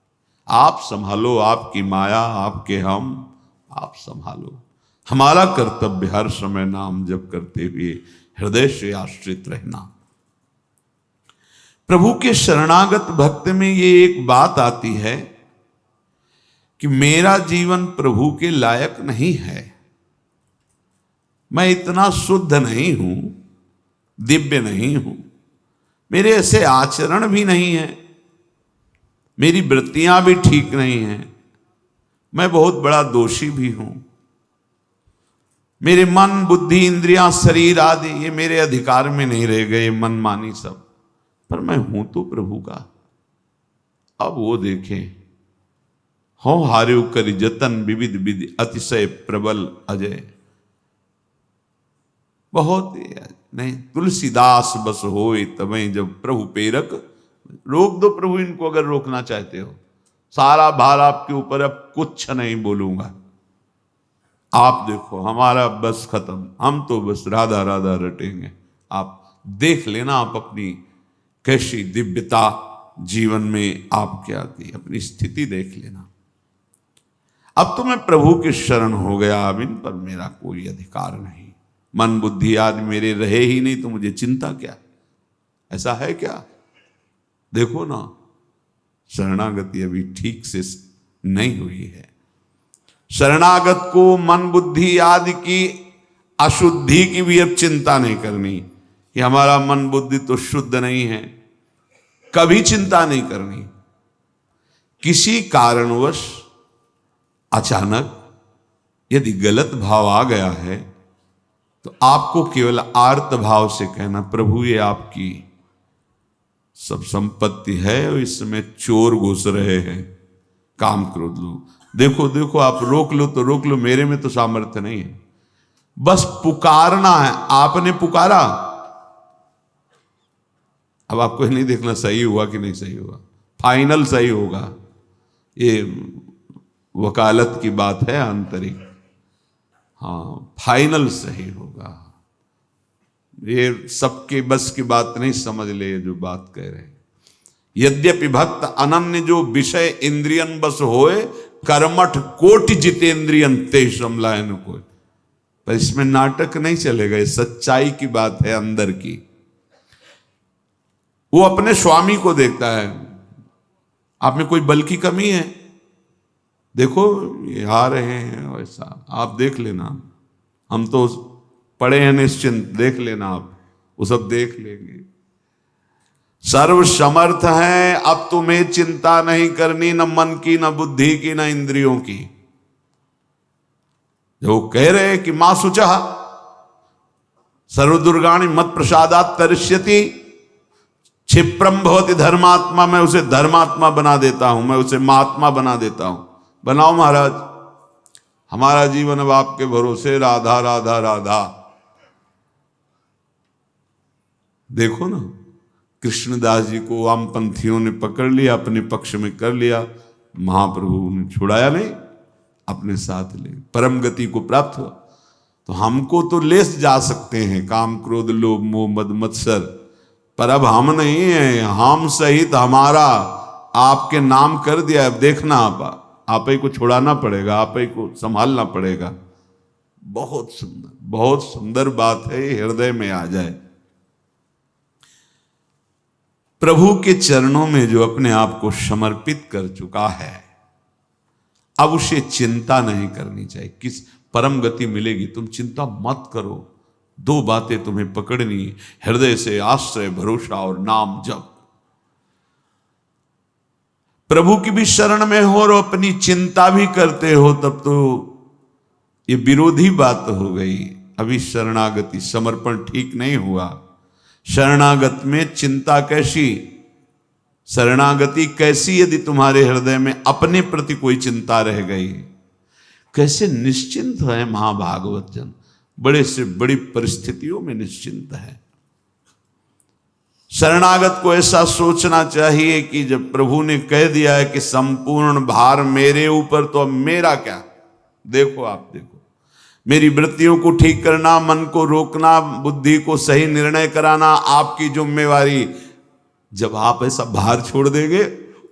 आप संभालो, आपकी माया, आपके हम, आप संभालो। हमारा कर्तव्य हर समय नाम जप करते हुए हृदय से आश्रित रहना। प्रभु के शरणागत भक्त में ये एक बात आती है कि मेरा जीवन प्रभु के लायक नहीं है, मैं इतना शुद्ध नहीं हूं, दिव्य नहीं हूं, मेरे ऐसे आचरण भी नहीं है, मेरी वृत्तियां भी ठीक नहीं हैं, मैं बहुत बड़ा दोषी भी हूं, मेरे मन बुद्धि इंद्रियां शरीर आदि ये मेरे अधिकार में नहीं रह गए, मन मानी सब, पर मैं हूं तो प्रभु का। अब वो देखें, हो हार्यो करि जतन विविध विधि, अतिशय प्रबल अजय। बहुत नहीं, तुलसीदास बस होए तबे जब प्रभु प्रेरक। रोक दो प्रभु इनको, अगर रोकना चाहते हो। सारा भार आपके ऊपर, अब कुछ नहीं बोलूंगा। आप देखो, हमारा बस खत्म, हम तो बस राधा राधा रटेंगे। आप देख लेना आप अपनी कैसी दिव्यता जीवन में आपके आती, अपनी स्थिति देख लेना। अब तो मैं प्रभु के शरण हो गया, अब इन पर मेरा कोई अधिकार नहीं, मन बुद्धि आदि मेरे रहे ही नहीं तो मुझे चिंता क्या। ऐसा है क्या? देखो ना, शरणागति अभी ठीक से नहीं हुई है। शरणागत को मन बुद्धि आदि की अशुद्धि की भी अब चिंता नहीं करनी कि हमारा मन बुद्धि तो शुद्ध नहीं है, कभी चिंता नहीं करनी। किसी कारणवश अचानक यदि गलत भाव आ गया है तो आपको केवल आर्त भाव से कहना, प्रभु ये आपकी सब संपत्ति है और इसमें चोर घुस रहे हैं, काम क्रोध लोग, देखो देखो, आप रोक लो तो रोक लो, मेरे में तो सामर्थ्य नहीं है। बस पुकारना है, आपने पुकारा। अब आपको नहीं देखना सही हुआ कि नहीं सही हुआ, फाइनल सही होगा, ये वकालत की बात है आंतरिक, हाँ फाइनल सही होगा। ये सबके बस की बात नहीं, समझ ले जो बात कह रहे हैं। यद्यपि भक्त अनन्य जो विषय इंद्रियन बस होए, कर्मठ कोटि जितेंद्रियन ते समलायन को। पर इसमें नाटक नहीं चलेगा, ये सच्चाई की बात है अंदर की। वो अपने स्वामी को देखता है, आप में कोई बल की कमी है, देखो ये आ रहे हैं, वैसा आप देख लेना, हम तो पड़े हैं निश्चिंत, देख लेना आप, वो सब देख लेंगे। सर्व समर्थ है, अब तुम्हें चिंता नहीं करनी, न मन की, न बुद्धि की, न इंद्रियों की। जो कह रहे हैं कि मां शुचः सर्वदुर्गाणि मत प्रसादात् तरिष्यति, क्षिप्रम भवति धर्मात्मा, मैं उसे धर्मात्मा बना देता हूं, मैं उसे महात्मा बना देता हूं। बनाओ महाराज, हमारा जीवन अब आपके भरोसे, राधा राधा राधा। देखो ना, कृष्णदास जी को वामपंथियों ने पकड़ लिया, अपने पक्ष में कर लिया, महाप्रभु ने छुड़ाया नहीं, अपने साथ ले परम गति को प्राप्त हुआ। तो हमको तो ले जा सकते हैं काम क्रोध लोभ मोह मद मत्सर, पर अब हम नहीं हैं, हम सहित हमारा आपके नाम कर दिया। अब देखना आप ही को छुड़ाना पड़ेगा, आप ही को संभालना पड़ेगा। बहुत सुंदर बात है, ये हृदय में आ जाए। प्रभु के चरणों में जो अपने आप को समर्पित कर चुका है, अब उसे चिंता नहीं करनी चाहिए किस परम गति मिलेगी, तुम चिंता मत करो। दो बातें तुम्हें पकड़नी, हृदय से आश्रय भरोसा और नाम जप। प्रभु की भी शरण में हो और अपनी चिंता भी करते हो, तब तो ये विरोधी बात हो गई। अभी शरणागति समर्पण ठीक नहीं हुआ। शरणागत में चिंता कैसी, शरणागति कैसी यदि तुम्हारे हृदय में अपने प्रति कोई चिंता रह गई। कैसे निश्चिंत है महाभागवत जन, बड़े से बड़ी परिस्थितियों में निश्चिंत है। शरणागत को ऐसा सोचना चाहिए कि जब प्रभु ने कह दिया है कि संपूर्ण भार मेरे ऊपर, तो अब मेरा क्या। देखो आप देखो, मेरी वृत्तियों को ठीक करना, मन को रोकना, बुद्धि को सही निर्णय कराना आपकी जिम्मेवारी। जब आप ऐसा भार छोड़ देंगे,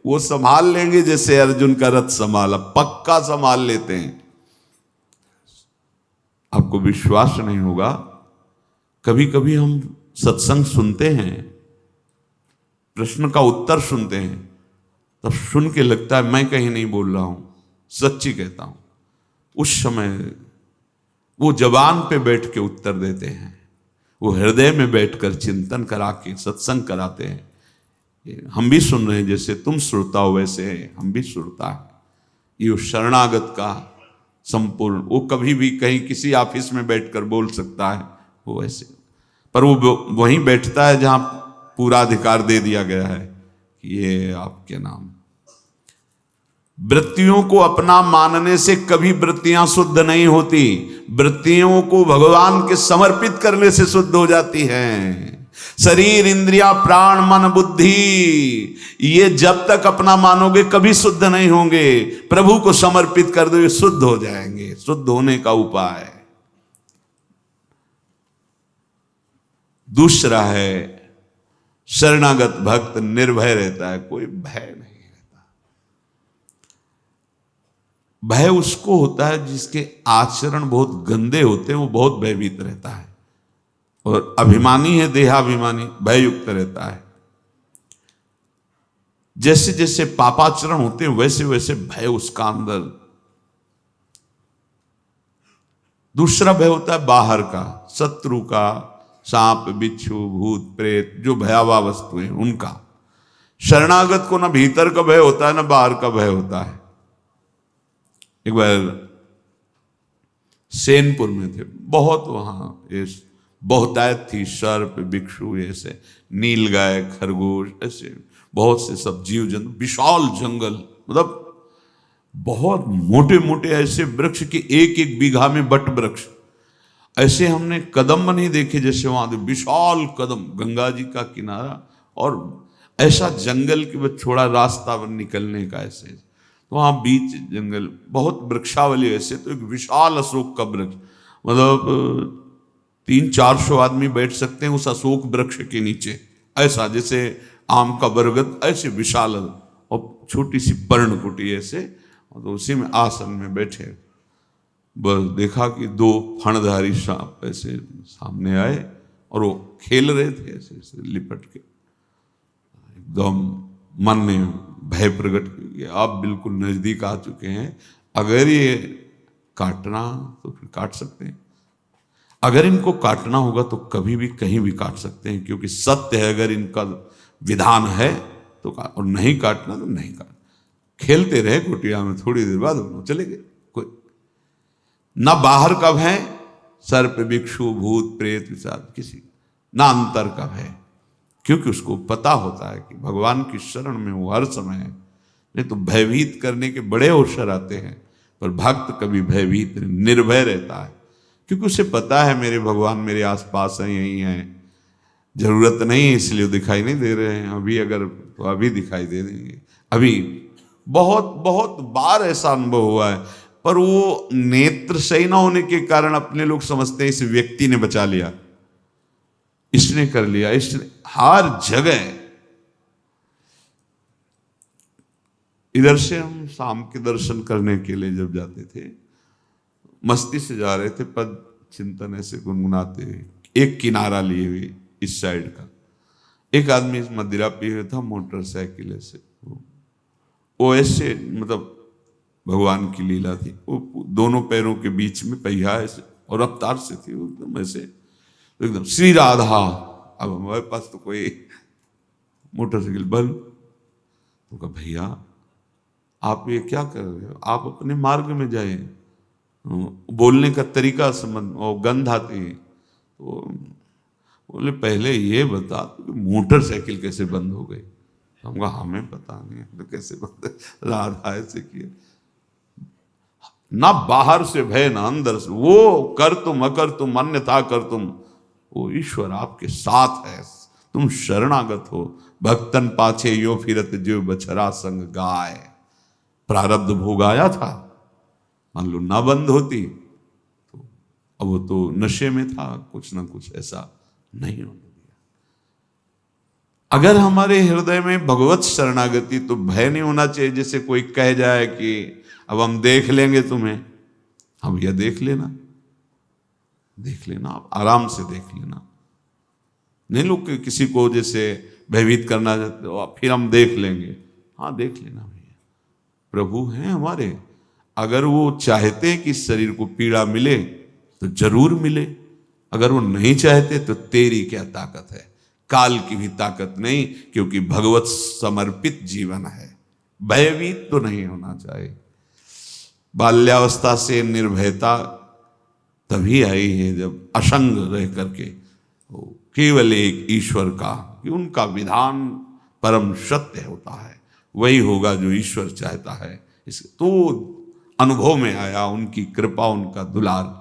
वो संभाल लेंगे, जैसे अर्जुन का रथ संभाला, पक्का संभाल लेते हैं। आपको विश्वास नहीं होगा, कभी कभी हम सत्संग सुनते हैं, प्रश्न का उत्तर सुनते हैं, तब सुन के लगता है मैं कहीं नहीं बोल रहा हूं, सच्ची कहता हूं। उस समय वो जबान पे बैठ के उत्तर देते हैं, वो हृदय में बैठकर चिंतन करा के सत्संग कराते हैं। हम भी सुन रहे हैं, जैसे तुम श्रोता हो वैसे हम भी श्रोता है। ये शरणागत का संपूर्ण, वो कभी भी कहीं किसी ऑफिस में बैठकर बोल सकता है, वो ऐसे, पर वो वहीं बैठता है जहां पूरा अधिकार दे दिया गया है कि ये आपके नाम। वृत्तियों को अपना मानने से कभी वृत्तियां शुद्ध नहीं होती, वृत्तियों को भगवान के समर्पित करने से शुद्ध हो जाती हैं। शरीर इंद्रिया प्राण मन बुद्धि, ये जब तक अपना मानोगे कभी शुद्ध नहीं होंगे। प्रभु को समर्पित कर दो, शुद्ध हो जाएंगे। शुद्ध होने का उपाय, दूसरा है शरणागत भक्त निर्भय रहता है, कोई भय नहीं रहता। भय उसको होता है जिसके आचरण बहुत गंदे होते हैं, वो बहुत भयभीत रहता है। और अभिमानी है, देहाभिमानी, भययुक्त रहता है। जैसे जैसे पापाचरण होते हैं वैसे वैसे भय उसका अंदर। दूसरा भय होता है बाहर का, शत्रु का, सांप बिच्छू भूत प्रेत, जो भयावह वस्तुएं उनका। शरणागत को ना भीतर का भय होता है ना बाहर का भय होता है। एक बार सेनपुर में थे, बहुत वहां बहुतायत थी, सर्प बिच्छू ऐसे, नीलगाय खरगोश ऐसे बहुत से सब जीव जंतु, विशाल जंगल, मतलब बहुत मोटे मोटे ऐसे वृक्ष के एक एक बीघा में बट वृक्ष। ऐसे हमने कदम नहीं देखे जैसे वहां विशाल कदम, गंगा जी का किनारा, और ऐसा जंगल के बस थोड़ा रास्ता निकलने का ऐसे। तो वहां बीच जंगल, बहुत वृक्षावली ऐसे। तो एक विशाल अशोक का वृक्ष, मतलब 300-400 आदमी बैठ सकते हैं उस अशोक वृक्ष के नीचे, ऐसा जैसे आम का बरगद, ऐसे विशाल, और छोटी सी पर्णकुटी ऐसे, तो उसी में आसन में बैठे। बस देखा कि 2 फणधारी सांप ऐसे सामने आए और वो खेल रहे थे ऐसे ऐसे लिपट के। एकदम मन ने भय प्रकट किया, आप बिल्कुल नजदीक आ चुके हैं, अगर ये काटना तो फिर काट सकते हैं, अगर इनको काटना होगा तो कभी भी कहीं भी काट सकते हैं, क्योंकि सत्य है, अगर इनका विधान है तो और नहीं काटना तो नहीं काट। खेलते रहे कुटिया में, थोड़ी देर बाद दोनों चले गए। कोई ना बाहर का भय, सर्प बिच्छू भूत प्रेत विषाद किसी, ना अंतर का भय, क्योंकि उसको पता होता है कि भगवान की शरण में वो हर समय है। नहीं तो भयभीत करने के बड़े अवसर आते हैं, पर भक्त कभी भयभीत निर्भय रहता है, क्योंकि उसे पता है मेरे भगवान मेरे आसपास हैं, यही हैं, जरूरत नहीं है इसलिए दिखाई नहीं दे रहे हैं। अभी अगर तो अभी दिखाई दे देंगे। अभी बहुत बहुत बार ऐसा अनुभव हुआ है, पर वो नेत्र सही ना होने के कारण अपने लोग समझते हैं इस व्यक्ति ने बचा लिया, इसने कर लिया, इसने। हर जगह इधर से हम शाम के दर्शन करने के लिए जब जाते थे, मस्ती से जा रहे थे, पद चिंतन ऐसे गुनगुनाते हुए, एक किनारा लिए हुए इस साइड का, एक आदमी मदिरा पिए हुए था, मोटरसाइकिल ऐसे, वो ऐसे, मतलब भगवान की लीला थी, वो दोनों पैरों के बीच में पहिया ऐसे, और रफ्तार से थी एकदम ऐसे, एकदम श्री राधा। अब हमारे पास तो कोई मोटरसाइकिल बल, तो कहा भैया आप ये क्या कर रहे हो, आप अपने मार्ग में जाए। बोलने का तरीका समझ, और गंध आती है, तो बोले पहले ये बता कि मोटरसाइकिल कैसे बंद हो गई। हम कहा हमें पता नहीं तो कैसे बंद, राधा ऐसे किए। ना बाहर से भय ना अंदर से, वो कर तुम अकर तुम अन्यथा कर तुम, वो ईश्वर आपके साथ है, तुम शरणागत हो। भक्तन पाछे यो फिरत जो बछरा संग गाय। प्रारब्ध भोग आया था, मान लो ना बंद होती तो अब वो तो नशे में था, कुछ ना कुछ ऐसा नहीं होने दिया। अगर हमारे हृदय में भगवत शरणागति, तो भय नहीं होना चाहिए जैसे कोई कह जाए कि अब हम देख लेंगे तुम्हें। हाँ भैया देख लेना, देख लेना, आप आराम से देख लेना। नहीं लोग किसी को जैसे भयभीत करना चाहते हो, फिर हम देख लेंगे। हाँ देख लेना भैया, प्रभु हैं हमारे, अगर वो चाहते हैं कि शरीर को पीड़ा मिले तो जरूर मिले, अगर वो नहीं चाहते तो तेरी क्या ताकत है, काल की भी ताकत नहीं, क्योंकि भगवत समर्पित जीवन है। भयभीत तो नहीं होना चाहिए। बाल्यावस्था से निर्भयता तभी आई है जब असंग रह करके केवल एक ईश्वर का, कि उनका विधान परम सत्य होता है, वही होगा जो ईश्वर चाहता है। इस तो अनुभव में आया उनकी कृपा, उनका दुलार।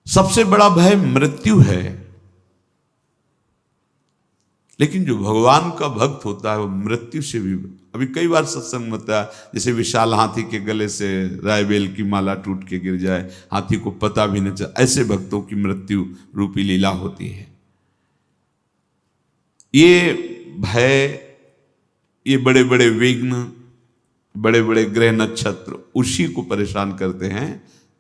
सबसे बड़ा भय मृत्यु है, लेकिन जो भगवान का भक्त होता है वो मृत्यु से भी, अभी कई बार सत्संग में होता है, जैसे विशाल हाथी के गले से रायबेल की माला टूट के गिर जाए, हाथी को पता भी न चले, ऐसे भक्तों की मृत्यु रूपी लीला होती है। ये भय, ये बड़े बड़े विघ्न, बड़े बड़े ग्रह नक्षत्र उसी को परेशान करते हैं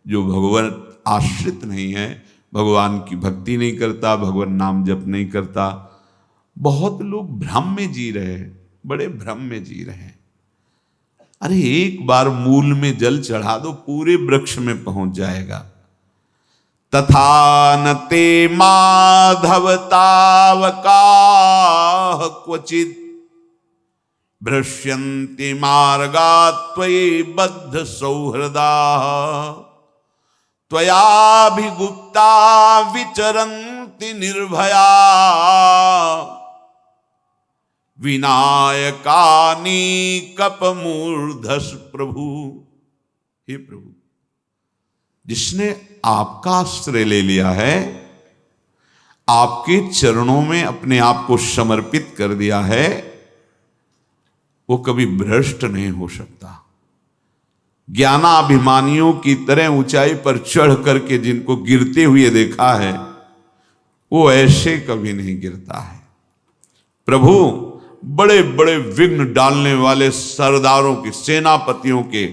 जो भगवान आश्रित नहीं है, भगवान की भक्ति नहीं करता, भगवान नाम जप नहीं करता। बहुत लोग भ्रम में जी रहे हैं, बड़े भ्रम में जी रहे हैं। अरे एक बार मूल में जल चढ़ा दो, पूरे वृक्ष में पहुंच जाएगा। तथा न ते माधव तावका क्वचित भ्रश्यन्ति मार्गा त्वयि बद्ध सौहृदा त्वयाभिगुप्ता विचरन्ति निर्भया विनायकानी कपमूर्धस प्रभु। हे प्रभु, जिसने आपका आश्रय ले लिया है, आपके चरणों में अपने आप को समर्पित कर दिया है, वो कभी भ्रष्ट नहीं हो सकता। ज्ञानाभिमानियों की तरह ऊंचाई पर चढ़ करके जिनको गिरते हुए देखा है, वो ऐसे कभी नहीं गिरता है। प्रभु बड़े बड़े विघ्न डालने वाले सरदारों के, सेनापतियों के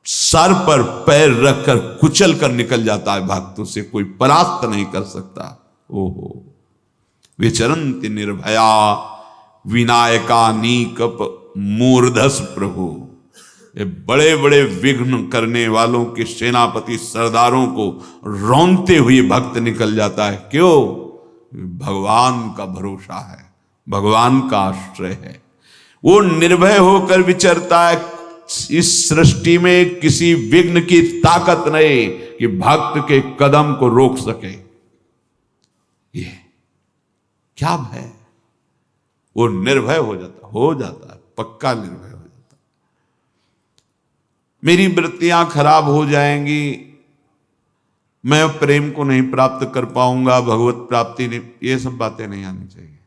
सर पर पैर रखकर कुचल कर निकल जाता है भक्तों से, कोई परास्त नहीं कर सकता। ओहो, विचरन्ति निर्भया विनायका नीकप मूर्धस प्रभु। ये बड़े बड़े विघ्न करने वालों के सेनापति सरदारों को रौंदते हुए भक्त निकल जाता है। क्यों? भगवान का भरोसा है, भगवान का आश्रय है। वो निर्भय होकर विचरता है। इस सृष्टि में किसी विघ्न की ताकत नहीं कि भक्त के कदम को रोक सके। ये क्या भय? वो निर्भय हो जाता है, पक्का निर्भय हो जाता है। मेरी वृत्तियां खराब हो जाएंगी, मैं प्रेम को नहीं प्राप्त कर पाऊंगा, भगवत प्राप्ति नहीं, ये सब बातें नहीं आनी चाहिए।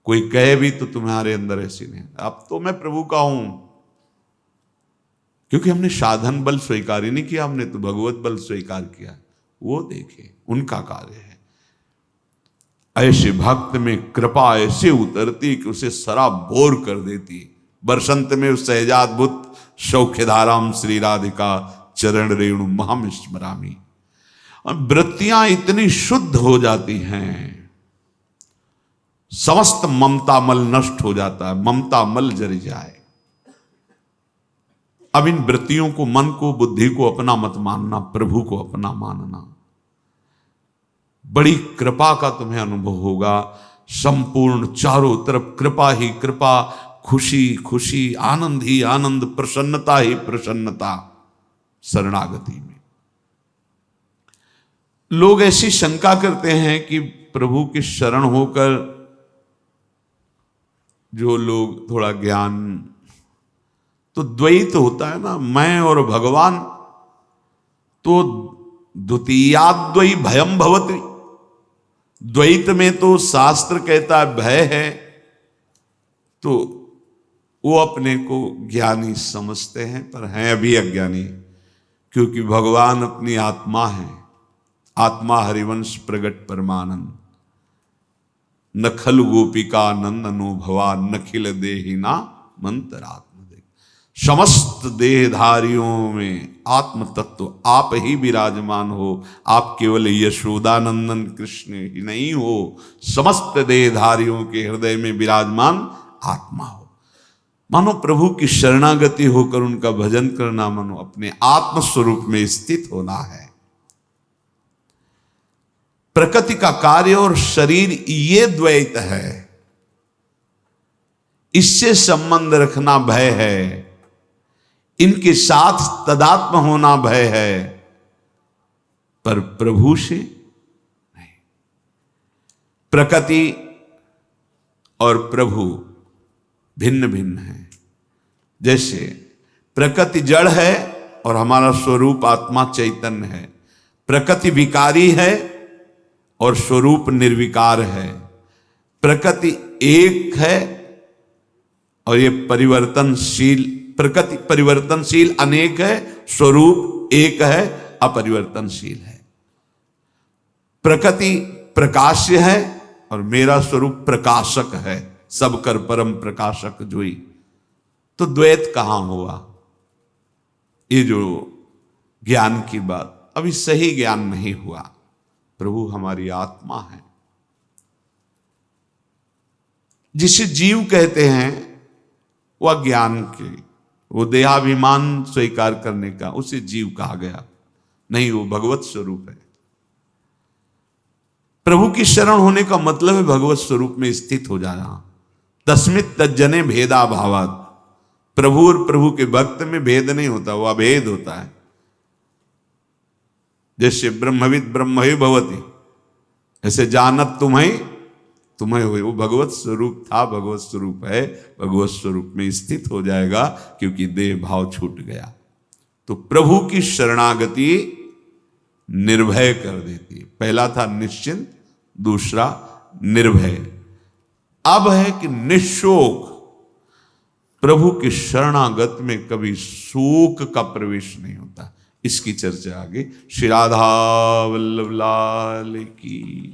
कोई कहे भी तो तुम्हारे अंदर ऐसी नहीं, अब तो मैं प्रभु का हूं, क्योंकि हमने साधन बल स्वीकार ही नहीं किया, हमने तो भगवत बल स्वीकार किया। वो देखे उनका कार्य है। ऐसे भक्त में कृपा ऐसे उतरती कि उसे सराबोर कर देती। बरसंत में उस सहजाद्भुत सौख्यधाराम श्री राधिका चरण रेणु महम स्मरामी। वृत्तियां इतनी शुद्ध हो जाती हैं, समस्त ममता मल नष्ट हो जाता है, ममता मल जर जाए। अब इन वृत्तियों को, मन को, बुद्धि को अपना मत मानना, प्रभु को अपना मानना। बड़ी कृपा का तुम्हें अनुभव होगा। संपूर्ण चारों तरफ कृपा ही कृपा, खुशी खुशी, आनंद ही आनंद, प्रसन्नता ही प्रसन्नता शरणागति में। लोग ऐसी शंका करते हैं कि प्रभु की शरण होकर जो लोग थोड़ा ज्ञान, तो द्वैत होता है ना, मैं और भगवान, तो द्वितीयाद्वै भयम भवति। द्वैत में तो शास्त्र कहता है भय है, तो वो अपने को ज्ञानी समझते हैं, पर हैं अभी अज्ञानी, क्योंकि भगवान अपनी आत्मा है। आत्मा हरिवंश प्रगट परमानंद, नखल गोपिका नंदनो भवा नखिल देहिना मंतरात्म। समस्त देहधारियों में आत्म तत्व आप ही विराजमान हो। आप केवल यशोदानंदन कृष्ण ही नहीं हो, समस्त देहधारियों के हृदय में विराजमान आत्मा हो। मानो प्रभु की शरणागति होकर उनका भजन करना, मानो अपने आत्म स्वरूप में स्थित होना है। प्रकृति का कार्य और शरीर ये द्वैत है, इससे संबंध रखना भय है, इनके साथ तदात्म होना भय है, पर प्रभु से नहीं। प्रकृति और प्रभु भिन्न भिन्न है। जैसे प्रकृति जड़ है और हमारा स्वरूप आत्मा चैतन्य है। प्रकृति विकारी है और स्वरूप निर्विकार है। प्रकृति एक है और ये परिवर्तनशील, प्रकृति परिवर्तनशील अनेक है, स्वरूप एक है, अपरिवर्तनशील है। प्रकृति प्रकाश्य है और मेरा स्वरूप प्रकाशक है, सब कर परम प्रकाशक जोई। तो द्वैत कहां हुआ? ये जो ज्ञान की बात, अभी सही ज्ञान नहीं हुआ। प्रभु हमारी आत्मा है, जिसे जीव कहते हैं वह ज्ञान के, वो देहाभिमान स्वीकार करने का, उसे जीव कहा गया नहीं, वो भगवत स्वरूप है। प्रभु की शरण होने का मतलब है भगवत स्वरूप में स्थित हो जाना। तस्मित तज्जने भेदा भावात, प्रभु और प्रभु के भक्त में भेद नहीं होता, वो अभेद होता है। जैसे ब्रह्मविद ब्रह्म ही भवति, ऐसे जानत तुम्हें तुम्हें हुए, वो भगवत स्वरूप था, भगवत स्वरूप है, भगवत स्वरूप में स्थित हो जाएगा क्योंकि देह भाव छूट गया। तो प्रभु की शरणागति निर्भय कर देती है। पहला था निश्चिंत, दूसरा निर्भय। अब है कि निशोक। प्रभु के शरणागत में कभी शोक का प्रवेश नहीं होता। इसकी चर्चा आगे। श्री राधा वल्लभ लाल की।